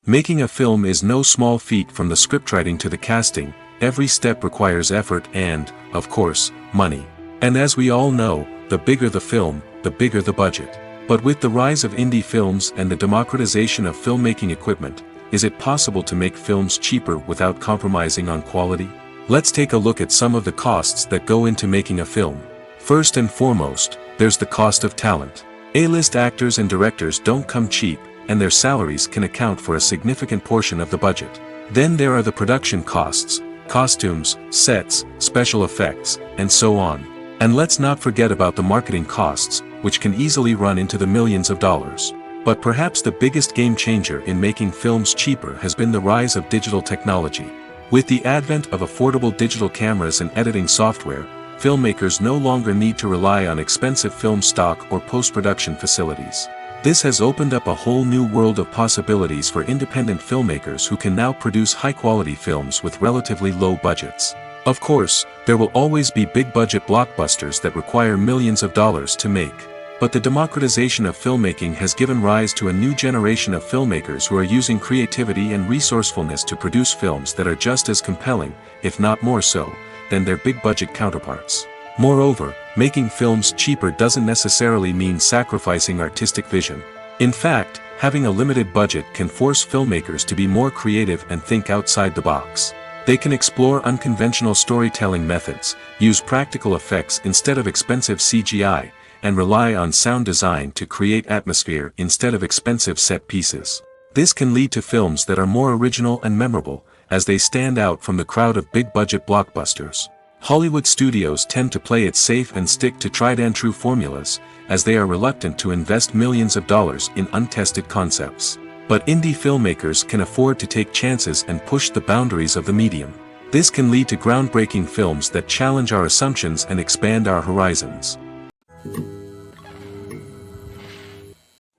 Making a film is no small feat. From the scriptwriting to the casting, every step requires effort and, of course, money. And as we all know, the bigger the film, the bigger the budget. But with the rise of indie films and the democratization of filmmaking equipment, is it possible to make films cheaper without compromising on quality? Let's take a look at some of the costs that go into making a film. First and foremost, there's the cost of talent. A-list actors and directors don't come cheap, and their salaries can account for a significant portion of the budget. Then there are the production costs, costumes, sets, special effects, and so on. And let's not forget about the marketing costs, which can easily run into the millions of dollars. But perhaps the biggest game changer in making films cheaper has been the rise of digital technology. With the advent of affordable digital cameras and editing software, filmmakers no longer need to rely on expensive film stock or post-production facilities. This has opened up a whole new world of possibilities for independent filmmakers who can now produce high-quality films with relatively low budgets. Of course, there will always be big-budget blockbusters that require millions of dollars to make. But the democratization of filmmaking has given rise to a new generation of filmmakers who are using creativity and resourcefulness to produce films that are just as compelling, if not more so, than their big-budget counterparts. Moreover, making films cheaper doesn't necessarily mean sacrificing artistic vision. In fact, having a limited budget can force filmmakers to be more creative and think outside the box. They can explore unconventional storytelling methods, use practical effects instead of expensive CGI, and rely on sound design to create atmosphere instead of expensive set pieces. This can lead to films that are more original and memorable, as they stand out from the crowd of big-budget blockbusters. Hollywood studios tend to play it safe and stick to tried-and-true formulas, as they are reluctant to invest millions of dollars in untested concepts. But indie filmmakers can afford to take chances and push the boundaries of the medium. This can lead to groundbreaking films that challenge our assumptions and expand our horizons.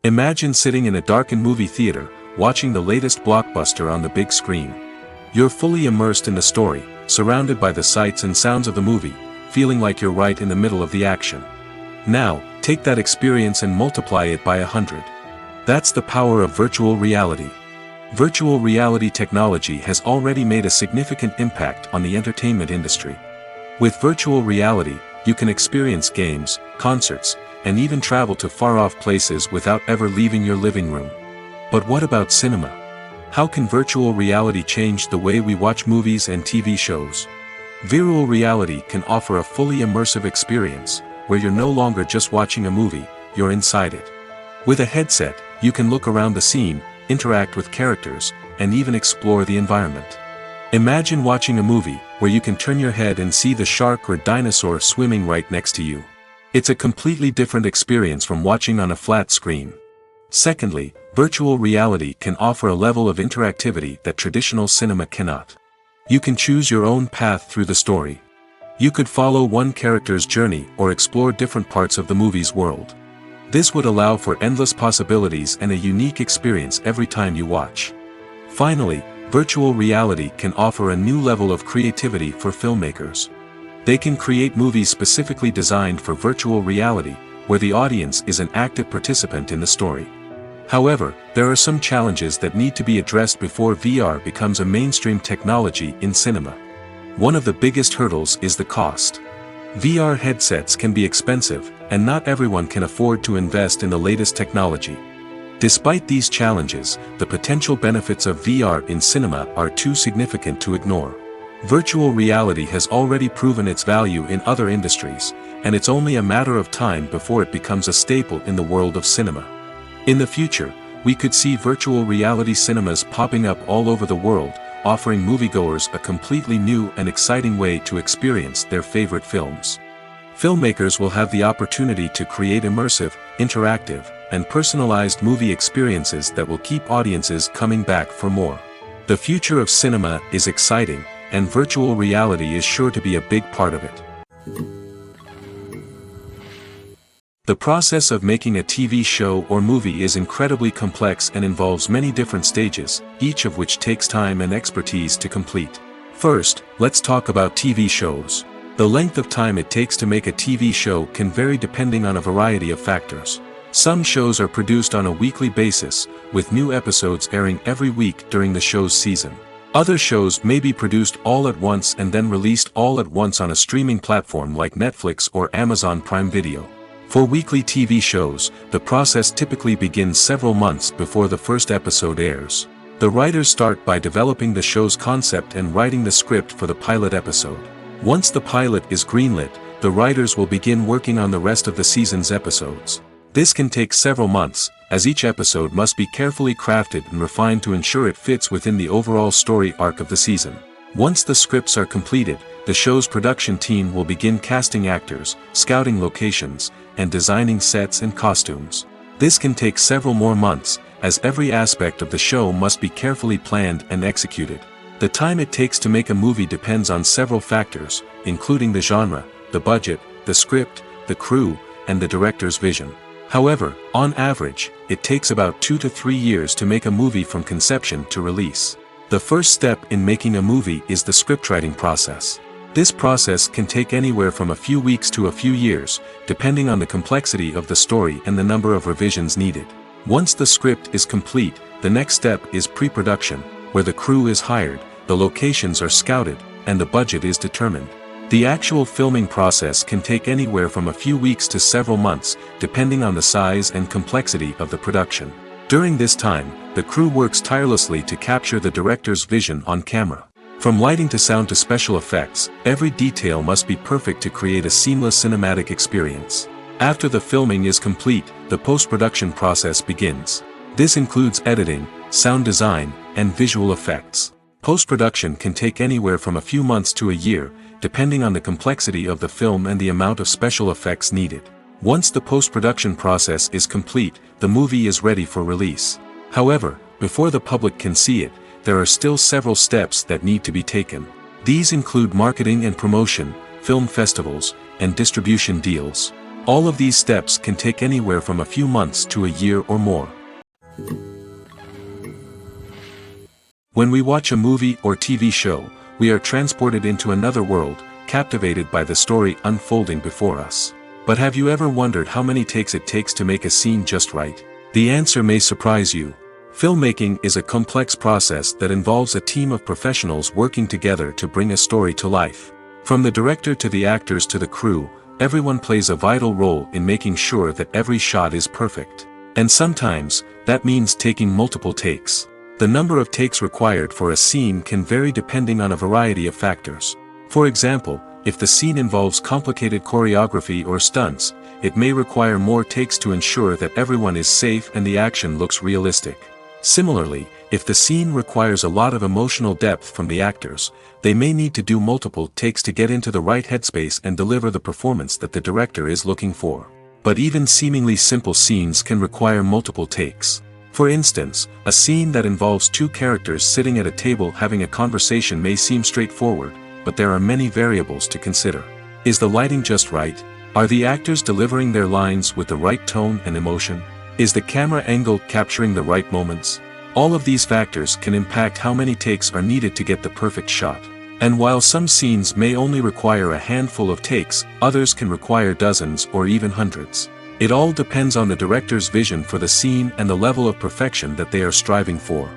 Imagine sitting in a darkened movie theater, watching the latest blockbuster on the big screen. You're fully immersed in the story, surrounded by the sights and sounds of the movie, feeling like you're right in the middle of the action. Now, take that experience and multiply it by 100. That's the power of virtual reality. Virtual reality technology has already made a significant impact on the entertainment industry. With virtual reality, you can experience games, concerts, and even travel to far-off places without ever leaving your living room. But what about cinema? How can virtual reality change the way we watch movies and TV shows? Virtual reality can offer a fully immersive experience, where you're no longer just watching a movie, you're inside it. With a headset, you can look around the scene, interact with characters, and even explore the environment. Imagine watching a movie, where you can turn your head and see the shark or dinosaur swimming right next to you. It's a completely different experience from watching on a flat screen. Secondly, virtual reality can offer a level of interactivity that traditional cinema cannot. You can choose your own path through the story. You could follow one character's journey or explore different parts of the movie's world. This would allow for endless possibilities and a unique experience every time you watch. Finally, virtual reality can offer a new level of creativity for filmmakers. They can create movies specifically designed for virtual reality, where the audience is an active participant in the story. However, there are some challenges that need to be addressed before VR becomes a mainstream technology in cinema. One of the biggest hurdles is the cost. VR headsets can be expensive, and not everyone can afford to invest in the latest technology. Despite these challenges, the potential benefits of VR in cinema are too significant to ignore. Virtual reality has already proven its value in other industries, and it's only a matter of time before it becomes a staple in the world of cinema. In the future, we could see virtual reality cinemas popping up all over the world, offering moviegoers a completely new and exciting way to experience their favorite films. Filmmakers will have the opportunity to create immersive, interactive, and personalized movie experiences that will keep audiences coming back for more. The future of cinema is exciting, and virtual reality is sure to be a big part of it. The process of making a TV show or movie is incredibly complex and involves many different stages, each of which takes time and expertise to complete. First, let's talk about TV shows. The length of time it takes to make a TV show can vary depending on a variety of factors. Some shows are produced on a weekly basis, with new episodes airing every week during the show's season. Other shows may be produced all at once and then released all at once on a streaming platform like Netflix or Amazon Prime Video. For weekly TV shows, the process typically begins several months before the first episode airs. The writers start by developing the show's concept and writing the script for the pilot episode. Once the pilot is greenlit, the writers will begin working on the rest of the season's episodes. This can take several months, as each episode must be carefully crafted and refined to ensure it fits within the overall story arc of the season. Once the scripts are completed, the show's production team will begin casting actors, scouting locations, and designing sets and costumes. This can take several more months, as every aspect of the show must be carefully planned and executed. The time it takes to make a movie depends on several factors, including the genre, the budget, the script, the crew, and the director's vision. However, on average, it takes about 2 to 3 years to make a movie from conception to release. The first step in making a movie is the scriptwriting process. This process can take anywhere from a few weeks to a few years, depending on the complexity of the story and the number of revisions needed. Once the script is complete, the next step is pre-production, where the crew is hired, the locations are scouted, and the budget is determined. The actual filming process can take anywhere from a few weeks to several months, depending on the size and complexity of the production. During this time, the crew works tirelessly to capture the director's vision on camera. From lighting to sound to special effects, every detail must be perfect to create a seamless cinematic experience. After the filming is complete, the post-production process begins. This includes editing, sound design, and visual effects. Post-production can take anywhere from a few months to a year, depending on the complexity of the film and the amount of special effects needed. Once the post-production process is complete, the movie is ready for release. However, before the public can see it, there are still several steps that need to be taken. These include marketing and promotion, film festivals, and distribution deals. All of these steps can take anywhere from a few months to a year or more. When we watch a movie or TV show, we are transported into another world, captivated by the story unfolding before us. But have you ever wondered how many takes it takes to make a scene just right? The answer may surprise you. Filmmaking is a complex process that involves a team of professionals working together to bring a story to life. From the director to the actors to the crew, everyone plays a vital role in making sure that every shot is perfect. And sometimes, that means taking multiple takes. The number of takes required for a scene can vary depending on a variety of factors. For example, if the scene involves complicated choreography or stunts, it may require more takes to ensure that everyone is safe and the action looks realistic. Similarly, if the scene requires a lot of emotional depth from the actors, they may need to do multiple takes to get into the right headspace and deliver the performance that the director is looking for. But even seemingly simple scenes can require multiple takes. For instance, a scene that involves two characters sitting at a table having a conversation may seem straightforward, but there are many variables to consider. Is the lighting just right? Are the actors delivering their lines with the right tone and emotion? Is the camera angle capturing the right moments? All of these factors can impact how many takes are needed to get the perfect shot. And while some scenes may only require a handful of takes, others can require dozens or even hundreds. It all depends on the director's vision for the scene and the level of perfection that they are striving for.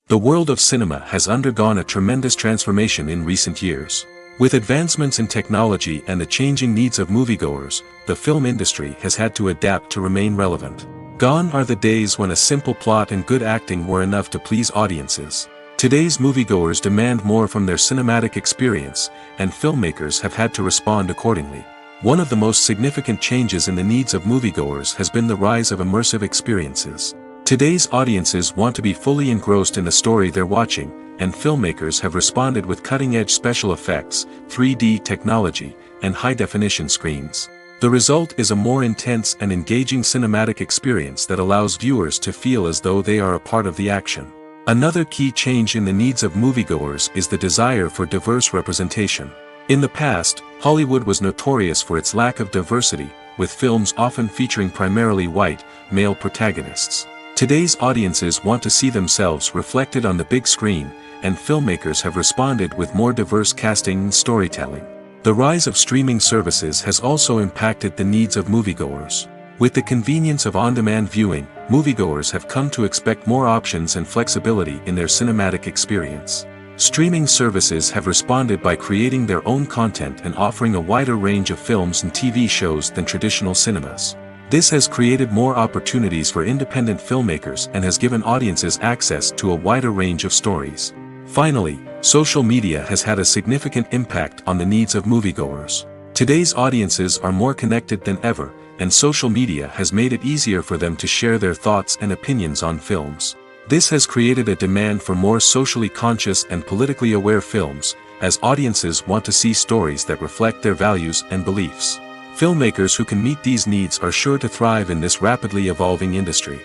The world of cinema has undergone a tremendous transformation in recent years. With advancements in technology and the changing needs of moviegoers, the film industry has had to adapt to remain relevant. Gone are the days when a simple plot and good acting were enough to please audiences. Today's moviegoers demand more from their cinematic experience, and filmmakers have had to respond accordingly. One of the most significant changes in the needs of moviegoers has been the rise of immersive experiences. Today's audiences want to be fully engrossed in the story they're watching, and filmmakers have responded with cutting-edge special effects, 3D technology, and high-definition screens. The result is a more intense and engaging cinematic experience that allows viewers to feel as though they are a part of the action. Another key change in the needs of moviegoers is the desire for diverse representation. In the past, Hollywood was notorious for its lack of diversity, with films often featuring primarily white, male protagonists. Today's audiences want to see themselves reflected on the big screen, and filmmakers have responded with more diverse casting and storytelling. The rise of streaming services has also impacted the needs of moviegoers. With the convenience of on-demand viewing, moviegoers have come to expect more options and flexibility in their cinematic experience. Streaming services have responded by creating their own content and offering a wider range of films and TV shows than traditional cinemas. This has created more opportunities for independent filmmakers and has given audiences access to a wider range of stories. Finally, social media has had a significant impact on the needs of moviegoers. Today's audiences are more connected than ever, and social media has made it easier for them to share their thoughts and opinions on films. This has created a demand for more socially conscious and politically aware films, as audiences want to see stories that reflect their values and beliefs. Filmmakers who can meet these needs are sure to thrive in this rapidly evolving industry.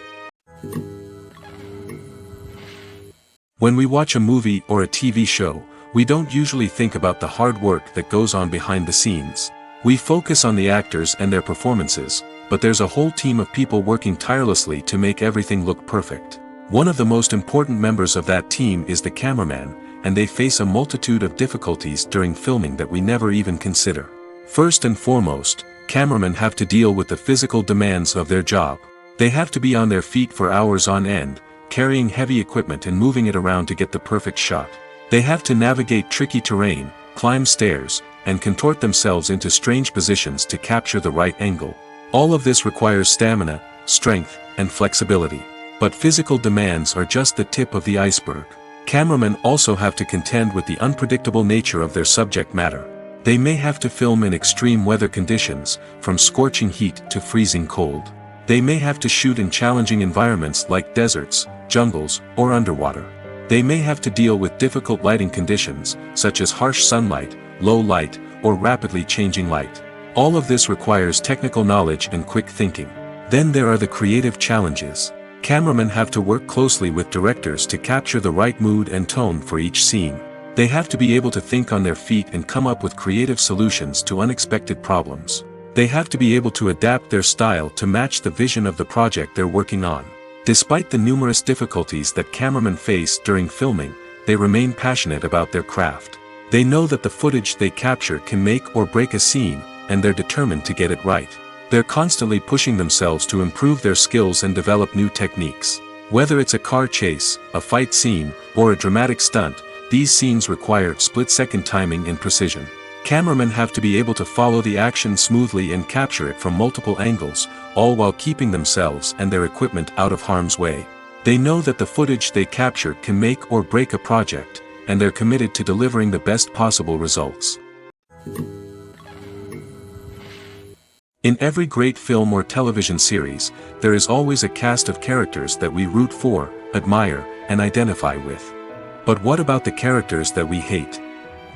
When we watch a movie or a TV show, we don't usually think about the hard work that goes on behind the scenes. We focus on the actors and their performances, but there's a whole team of people working tirelessly to make everything look perfect. One of the most important members of that team is the cameraman, and they face a multitude of difficulties during filming that we never even consider. First and foremost, cameramen have to deal with the physical demands of their job. They have to be on their feet for hours on end, carrying heavy equipment and moving it around to get the perfect shot. They have to navigate tricky terrain, climb stairs, and contort themselves into strange positions to capture the right angle. All of this requires stamina, strength, and flexibility. But physical demands are just the tip of the iceberg. Cameramen also have to contend with the unpredictable nature of their subject matter. They may have to film in extreme weather conditions, from scorching heat to freezing cold. They may have to shoot in challenging environments like deserts, jungles, or underwater. They may have to deal with difficult lighting conditions, such as harsh sunlight, low light, or rapidly changing light. All of this requires technical knowledge and quick thinking. Then there are the creative challenges. Cameramen have to work closely with directors to capture the right mood and tone for each scene. They have to be able to think on their feet and come up with creative solutions to unexpected problems. They have to be able to adapt their style to match the vision of the project they're working on. Despite the numerous difficulties that cameramen face during filming, they remain passionate about their craft. They know that the footage they capture can make or break a scene, and they're determined to get it right. They're constantly pushing themselves to improve their skills and develop new techniques. Whether it's a car chase, a fight scene, or a dramatic stunt, these scenes require split-second timing and precision. Cameramen have to be able to follow the action smoothly and capture it from multiple angles, all while keeping themselves and their equipment out of harm's way. They know that the footage they capture can make or break a project, and they're committed to delivering the best possible results. In every great film or television series, there is always a cast of characters that we root for, admire, and identify with. But what about the characters that we hate?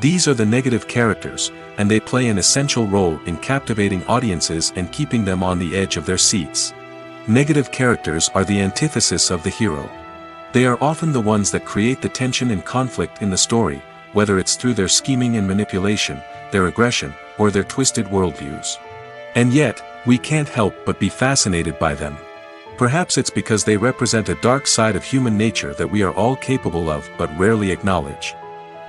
These are the negative characters, and they play an essential role in captivating audiences and keeping them on the edge of their seats. Negative characters are the antithesis of the hero. They are often the ones that create the tension and conflict in the story, whether it's through their scheming and manipulation, their aggression, or their twisted worldviews. And yet, we can't help but be fascinated by them. Perhaps it's because they represent a dark side of human nature that we are all capable of but rarely acknowledge.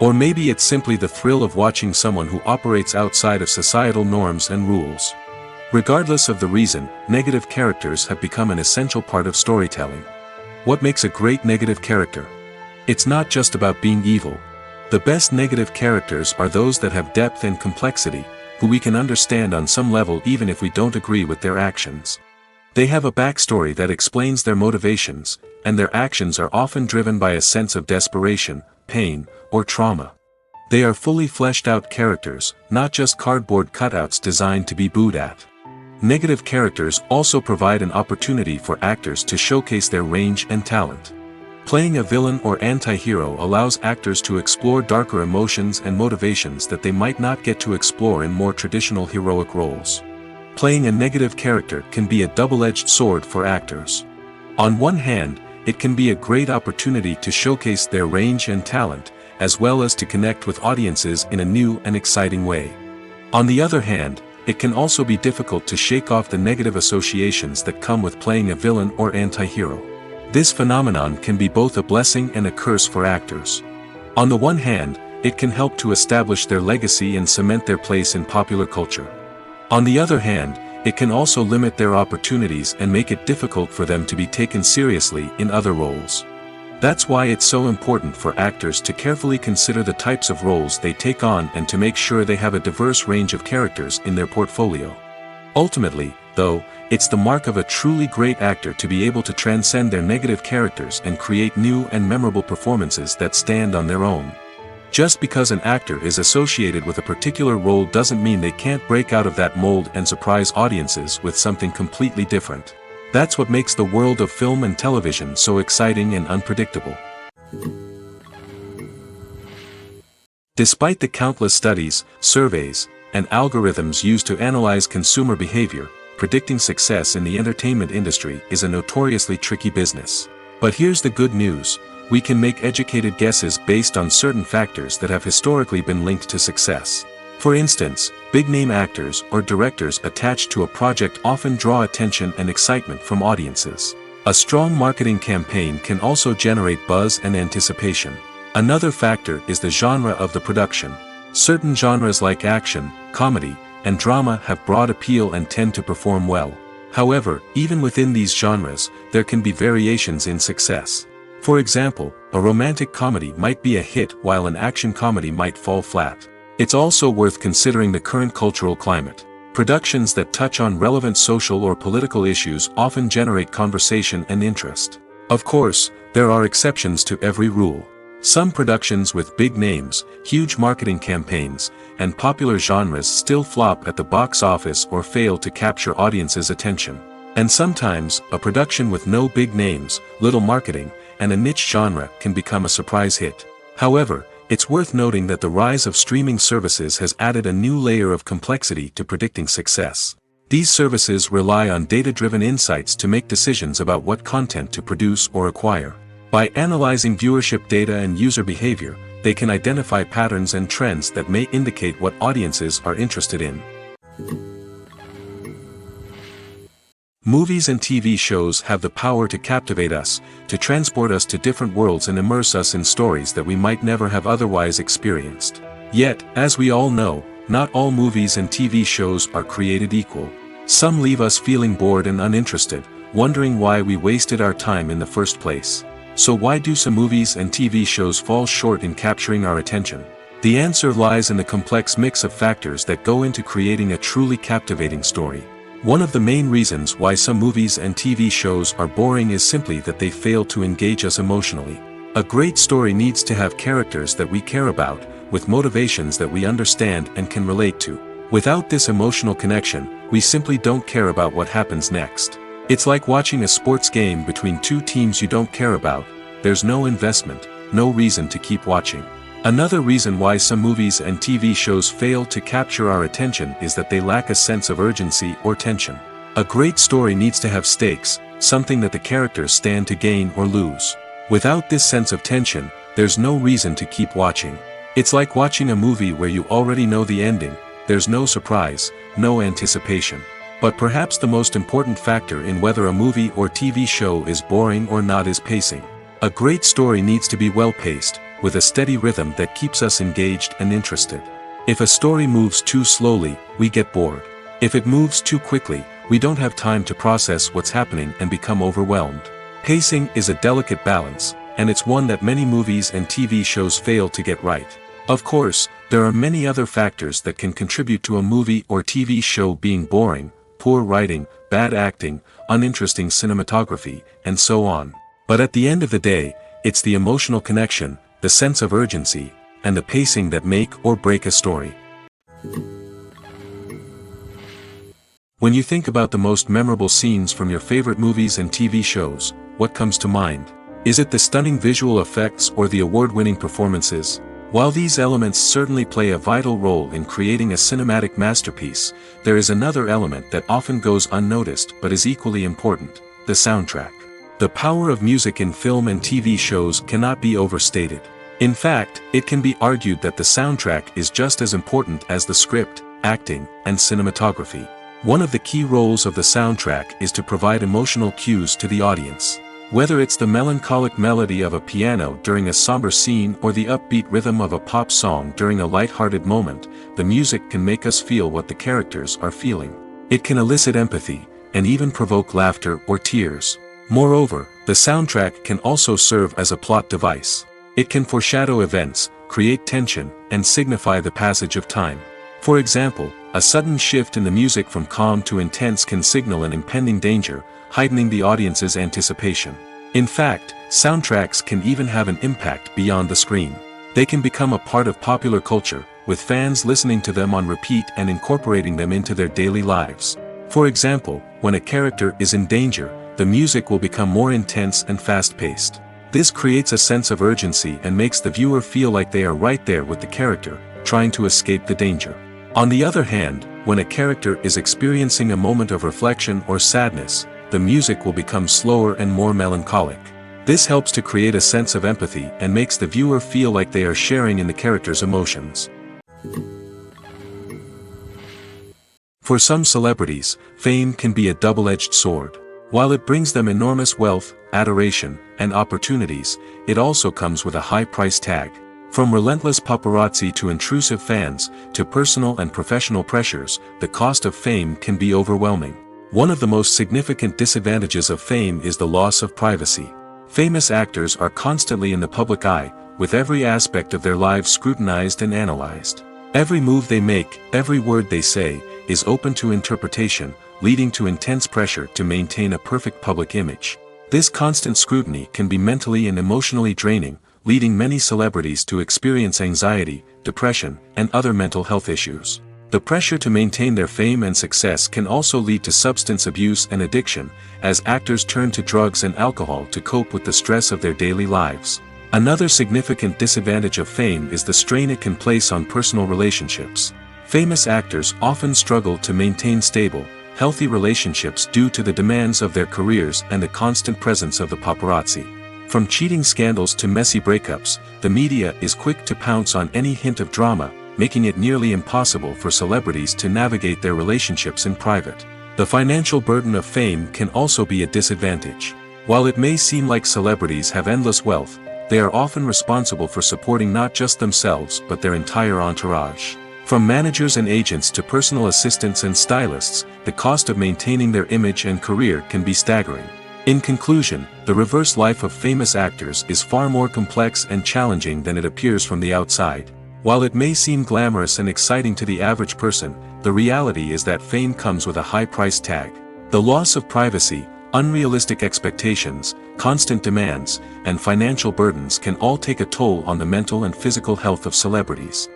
Or maybe it's simply the thrill of watching someone who operates outside of societal norms and rules. Regardless of the reason, negative characters have become an essential part of storytelling. What makes a great negative character? It's not just about being evil. The best negative characters are those that have depth and complexity, who we can understand on some level even if we don't agree with their actions. They have a backstory that explains their motivations, and their actions are often driven by a sense of desperation, pain, or trauma. They are fully fleshed out characters, not just cardboard cutouts designed to be booed at. Negative characters also provide an opportunity for actors to showcase their range and talent. Playing a villain or anti-hero allows actors to explore darker emotions and motivations that they might not get to explore in more traditional heroic roles. Playing a negative character can be a double-edged sword for actors. On one hand, it can be a great opportunity to showcase their range and talent, as well as to connect with audiences in a new and exciting way. On the other hand, it can also be difficult to shake off the negative associations that come with playing a villain or anti-hero. This phenomenon can be both a blessing and a curse for actors. On the one hand, it can help to establish their legacy and cement their place in popular culture. On the other hand, it can also limit their opportunities and make it difficult for them to be taken seriously in other roles. That's why it's so important for actors to carefully consider the types of roles they take on and to make sure they have a diverse range of characters in their portfolio. Ultimately, though, it's the mark of a truly great actor to be able to transcend their negative characters and create new and memorable performances that stand on their own. Just because an actor is associated with a particular role doesn't mean they can't break out of that mold and surprise audiences with something completely different. That's what makes the world of film and television so exciting and unpredictable. Despite the countless studies, surveys, and algorithms used to analyze consumer behavior, predicting success in the entertainment industry is a notoriously tricky business. But here's the good news: we can make educated guesses based on certain factors that have historically been linked to success. For instance, big-name actors or directors attached to a project often draw attention and excitement from audiences. A strong marketing campaign can also generate buzz and anticipation. Another factor is the genre of the production. Certain genres like action, comedy, and drama have broad appeal and tend to perform well. However, even within these genres, there can be variations in success. For example, a romantic comedy might be a hit while an action comedy might fall flat. It's also worth considering the current cultural climate. Productions that touch on relevant social or political issues often generate conversation and interest. Of course, there are exceptions to every rule. Some productions with big names, huge marketing campaigns, and popular genres still flop at the box office or fail to capture audiences' attention. And sometimes, a production with no big names, little marketing, and a niche genre can become a surprise hit. However, it's worth noting that the rise of streaming services has added a new layer of complexity to predicting success. These services rely on data-driven insights to make decisions about what content to produce or acquire. By analyzing viewership data and user behavior, they can identify patterns and trends that may indicate what audiences are interested in. Movies and TV shows have the power to captivate us, to transport us to different worlds and immerse us in stories that we might never have otherwise experienced. Yet, as we all know, not all movies and TV shows are created equal. Some leave us feeling bored and uninterested, wondering why we wasted our time in the first place. So why do some movies and TV shows fall short in capturing our attention? The answer lies in the complex mix of factors that go into creating a truly captivating story. One of the main reasons why some movies and TV shows are boring is simply that they fail to engage us emotionally. A great story needs to have characters that we care about, with motivations that we understand and can relate to. Without this emotional connection, we simply don't care about what happens next. It's like watching a sports game between two teams you don't care about. There's no investment, no reason to keep watching. Another reason why some movies and TV shows fail to capture our attention is that they lack a sense of urgency or tension. A great story needs to have stakes, something that the characters stand to gain or lose. Without this sense of tension, there's no reason to keep watching. It's like watching a movie where you already know the ending. There's no surprise, no anticipation. But perhaps the most important factor in whether a movie or TV show is boring or not is pacing. A great story needs to be well-paced, with a steady rhythm that keeps us engaged and interested. If a story moves too slowly, we get bored. If it moves too quickly, we don't have time to process what's happening and become overwhelmed. Pacing is a delicate balance, and it's one that many movies and TV shows fail to get right. Of course, there are many other factors that can contribute to a movie or TV show being boring: poor writing, bad acting, uninteresting cinematography, and so on. But at the end of the day, it's the emotional connection, the sense of urgency, and the pacing that make or break a story. When you think about the most memorable scenes from your favorite movies and TV shows, what comes to mind? Is it the stunning visual effects or the award-winning performances? While these elements certainly play a vital role in creating a cinematic masterpiece, there is another element that often goes unnoticed but is equally important: the soundtrack. The power of music in film and TV shows cannot be overstated. In fact, it can be argued that the soundtrack is just as important as the script, acting, and cinematography. One of the key roles of the soundtrack is to provide emotional cues to the audience. Whether it's the melancholic melody of a piano during a somber scene or the upbeat rhythm of a pop song during a light-hearted moment, the music can make us feel what the characters are feeling. It can elicit empathy, and even provoke laughter or tears. Moreover, the soundtrack can also serve as a plot device. It can foreshadow events, create tension, and signify the passage of time. For example, a sudden shift in the music from calm to intense can signal an impending danger, heightening the audience's anticipation. In fact, soundtracks can even have an impact beyond the screen. They can become a part of popular culture, with fans listening to them on repeat and incorporating them into their daily lives. For example, when a character is in danger, the music will become more intense and fast-paced. This creates a sense of urgency and makes the viewer feel like they are right there with the character, trying to escape the danger. On the other hand, when a character is experiencing a moment of reflection or sadness, the music will become slower and more melancholic. This helps to create a sense of empathy and makes the viewer feel like they are sharing in the character's emotions. For some celebrities, fame can be a double-edged sword. While it brings them enormous wealth, adoration, and opportunities, it also comes with a high price tag. From relentless paparazzi to intrusive fans, to personal and professional pressures, the cost of fame can be overwhelming. One of the most significant disadvantages of fame is the loss of privacy. Famous actors are constantly in the public eye, with every aspect of their lives scrutinized and analyzed. Every move they make, every word they say, is open to interpretation, leading to intense pressure to maintain a perfect public image. This constant scrutiny can be mentally and emotionally draining, leading many celebrities to experience anxiety, depression, and other mental health issues. The pressure to maintain their fame and success can also lead to substance abuse and addiction, as actors turn to drugs and alcohol to cope with the stress of their daily lives. Another significant disadvantage of fame is the strain it can place on personal relationships. Famous actors often struggle to maintain stable, healthy relationships due to the demands of their careers and the constant presence of the paparazzi. From cheating scandals to messy breakups, the media is quick to pounce on any hint of drama, making it nearly impossible for celebrities to navigate their relationships in private. The financial burden of fame can also be a disadvantage. While it may seem like celebrities have endless wealth, they are often responsible for supporting not just themselves but their entire entourage. From managers and agents to personal assistants and stylists, the cost of maintaining their image and career can be staggering. In conclusion, the reverse life of famous actors is far more complex and challenging than it appears from the outside. While it may seem glamorous and exciting to the average person, the reality is that fame comes with a high price tag. The loss of privacy, unrealistic expectations, constant demands, and financial burdens can all take a toll on the mental and physical health of celebrities.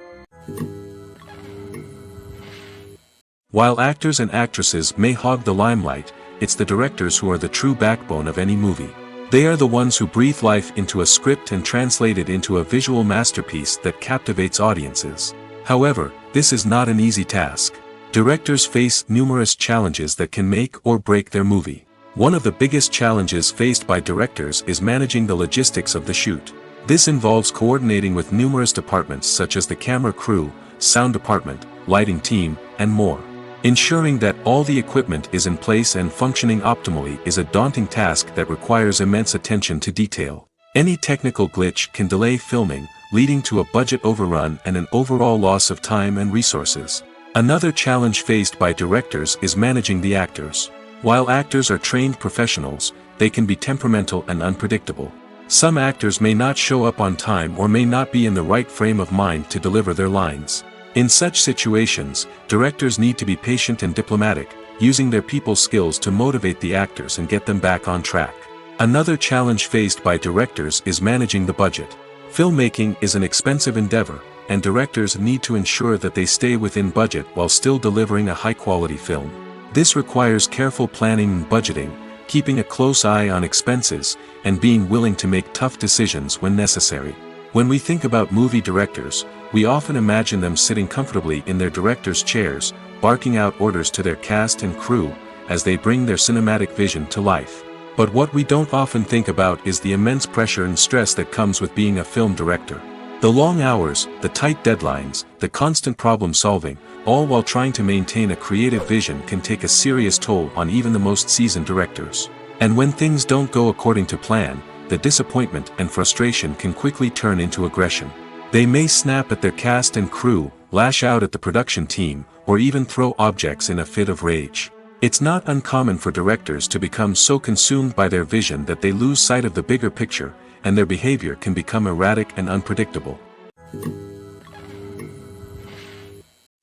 While actors and actresses may hog the limelight, it's the directors who are the true backbone of any movie. They are the ones who breathe life into a script and translate it into a visual masterpiece that captivates audiences. However, this is not an easy task. Directors face numerous challenges that can make or break their movie. One of the biggest challenges faced by directors is managing the logistics of the shoot. This involves coordinating with numerous departments such as the camera crew, sound department, lighting team, and more. Ensuring that all the equipment is in place and functioning optimally is a daunting task that requires immense attention to detail. Any technical glitch can delay filming, leading to a budget overrun and an overall loss of time and resources. Another challenge faced by directors is managing the actors. While actors are trained professionals, they can be temperamental and unpredictable. Some actors may not show up on time or may not be in the right frame of mind to deliver their lines. In such situations, directors need to be patient and diplomatic, using their people skills to motivate the actors and get them back on track. Another challenge faced by directors is managing the budget. Filmmaking is an expensive endeavor, and directors need to ensure that they stay within budget while still delivering a high-quality film. This requires careful planning and budgeting, keeping a close eye on expenses, and being willing to make tough decisions when necessary. When we think about movie directors, we often imagine them sitting comfortably in their director's chairs, barking out orders to their cast and crew, as they bring their cinematic vision to life. But what we don't often think about is the immense pressure and stress that comes with being a film director. The long hours, the tight deadlines, the constant problem solving, all while trying to maintain a creative vision can take a serious toll on even the most seasoned directors. And when things don't go according to plan, the disappointment and frustration can quickly turn into aggression. They may snap at their cast and crew, lash out at the production team, or even throw objects in a fit of rage. It's not uncommon for directors to become so consumed by their vision that they lose sight of the bigger picture, and their behavior can become erratic and unpredictable.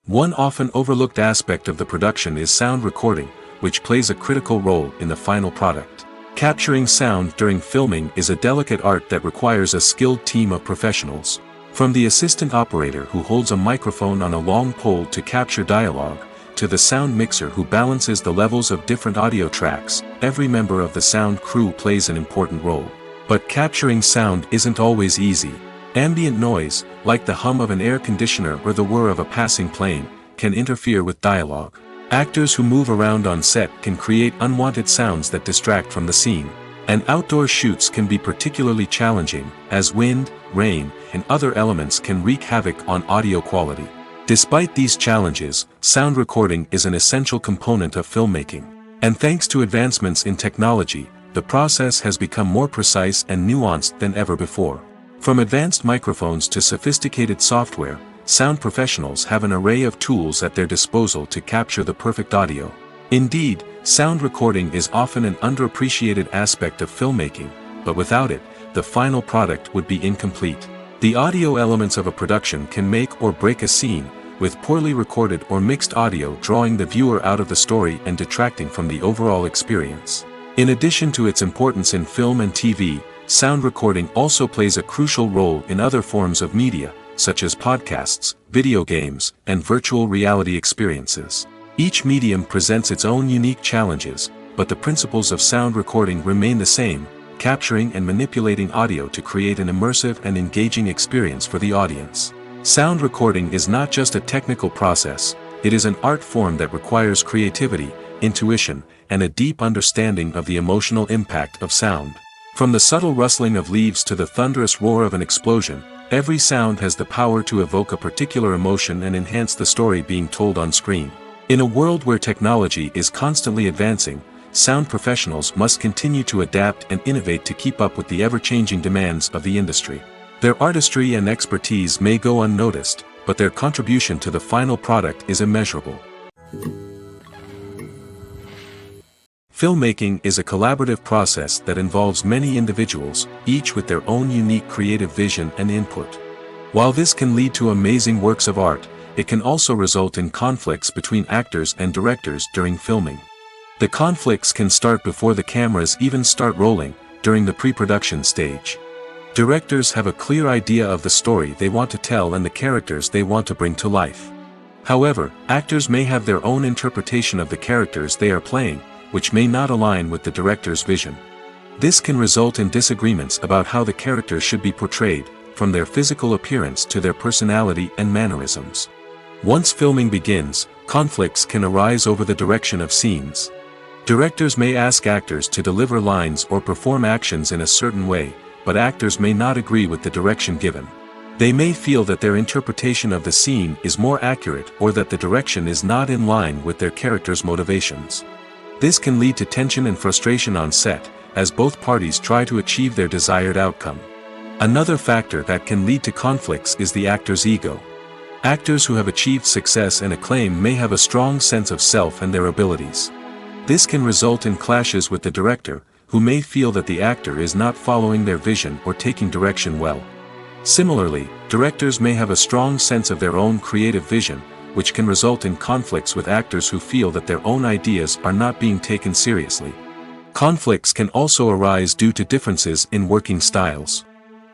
One often overlooked aspect of the production is sound recording, which plays a critical role in the final product. Capturing sound during filming is a delicate art that requires a skilled team of professionals. From the assistant operator who holds a microphone on a long pole to capture dialogue, to the sound mixer who balances the levels of different audio tracks, every member of the sound crew plays an important role. But capturing sound isn't always easy. Ambient noise, like the hum of an air conditioner or the whir of a passing plane, can interfere with dialogue. Actors who move around on set can create unwanted sounds that distract from the scene. And outdoor shoots can be particularly challenging, as wind, rain, and other elements can wreak havoc on audio quality. Despite these challenges, sound recording is an essential component of filmmaking. And thanks to advancements in technology, the process has become more precise and nuanced than ever before. From advanced microphones to sophisticated software, sound professionals have an array of tools at their disposal to capture the perfect audio. Indeed, sound recording is often an underappreciated aspect of filmmaking, but without it, the final product would be incomplete. The audio elements of a production can make or break a scene, with poorly recorded or mixed audio drawing the viewer out of the story and detracting from the overall experience. In addition to its importance in film and TV, sound recording also plays a crucial role in other forms of media, such as podcasts, video games, and virtual reality experiences. Each medium presents its own unique challenges, but the principles of sound recording remain the same, capturing and manipulating audio to create an immersive and engaging experience for the audience. Sound recording is not just a technical process, it is an art form that requires creativity, intuition, and a deep understanding of the emotional impact of sound. From the subtle rustling of leaves to the thunderous roar of an explosion, every sound has the power to evoke a particular emotion and enhance the story being told on screen. In a world where technology is constantly advancing, sound professionals must continue to adapt and innovate to keep up with the ever-changing demands of the industry. Their artistry and expertise may go unnoticed, but their contribution to the final product is immeasurable. Filmmaking is a collaborative process that involves many individuals, each with their own unique creative vision and input. While this can lead to amazing works of art, it can also result in conflicts between actors and directors during filming. The conflicts can start before the cameras even start rolling, during the pre-production stage. Directors have a clear idea of the story they want to tell and the characters they want to bring to life. However, actors may have their own interpretation of the characters they are playing, which may not align with the director's vision. This can result in disagreements about how the characters should be portrayed, from their physical appearance to their personality and mannerisms. Once filming begins, conflicts can arise over the direction of scenes. Directors may ask actors to deliver lines or perform actions in a certain way, but actors may not agree with the direction given. They may feel that their interpretation of the scene is more accurate or that the direction is not in line with their character's motivations. This can lead to tension and frustration on set, as both parties try to achieve their desired outcome. Another factor that can lead to conflicts is the actor's ego. Actors who have achieved success and acclaim may have a strong sense of self and their abilities. This can result in clashes with the director, who may feel that the actor is not following their vision or taking direction well. Similarly, directors may have a strong sense of their own creative vision, which can result in conflicts with actors who feel that their own ideas are not being taken seriously. Conflicts can also arise due to differences in working styles.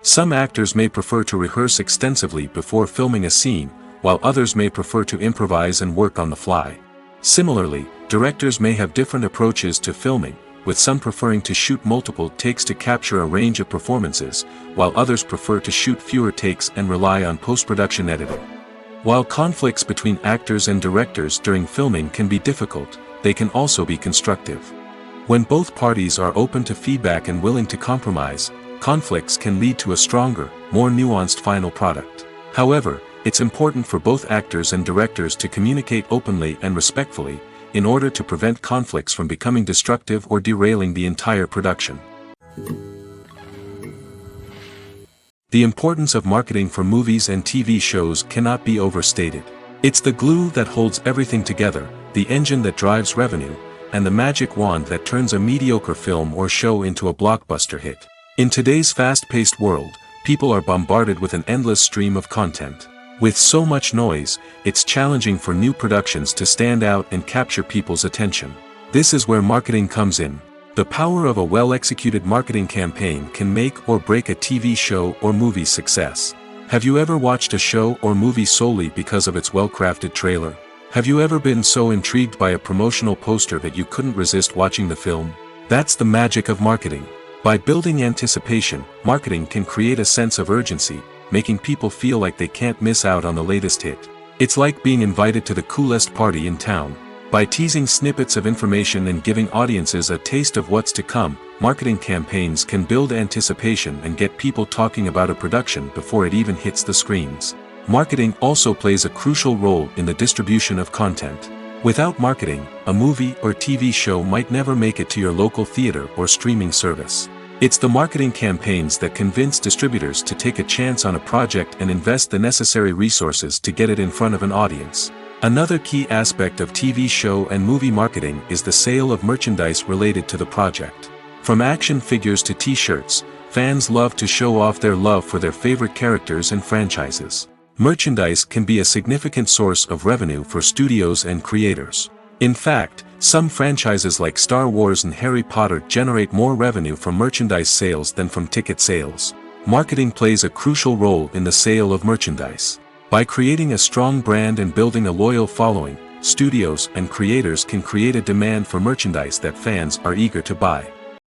Some actors may prefer to rehearse extensively before filming a scene, while others may prefer to improvise and work on the fly. Similarly, directors may have different approaches to filming, with some preferring to shoot multiple takes to capture a range of performances, while others prefer to shoot fewer takes and rely on post-production editing. While conflicts between actors and directors during filming can be difficult, they can also be constructive. When both parties are open to feedback and willing to compromise, conflicts can lead to a stronger, more nuanced final product. However, it's important for both actors and directors to communicate openly and respectfully, in order to prevent conflicts from becoming destructive or derailing the entire production. The importance of marketing for movies and TV shows cannot be overstated. It's the glue that holds everything together, the engine that drives revenue, and the magic wand that turns a mediocre film or show into a blockbuster hit. In today's fast-paced world, people are bombarded with an endless stream of content. With so much noise, it's challenging for new productions to stand out and capture people's attention. This is where marketing comes in. The power of a well-executed marketing campaign can make or break a TV show or movie's success. Have you ever watched a show or movie solely because of its well-crafted trailer? Have you ever been so intrigued by a promotional poster that you couldn't resist watching the film? That's the magic of marketing. By building anticipation, marketing can create a sense of urgency, making people feel like they can't miss out on the latest hit. It's like being invited to the coolest party in town. By teasing snippets of information and giving audiences a taste of what's to come, marketing campaigns can build anticipation and get people talking about a production before it even hits the screens. Marketing also plays a crucial role in the distribution of content. Without marketing, a movie or TV show might never make it to your local theater or streaming service. It's the marketing campaigns that convince distributors to take a chance on a project and invest the necessary resources to get it in front of an audience. Another key aspect of TV show and movie marketing is the sale of merchandise related to the project. From action figures to t-shirts, fans love to show off their love for their favorite characters and franchises. Merchandise can be a significant source of revenue for studios and creators. In fact, some franchises like Star Wars and Harry Potter generate more revenue from merchandise sales than from ticket sales. Marketing plays a crucial role in the sale of merchandise. By creating a strong brand and building a loyal following, studios and creators can create a demand for merchandise that fans are eager to buy.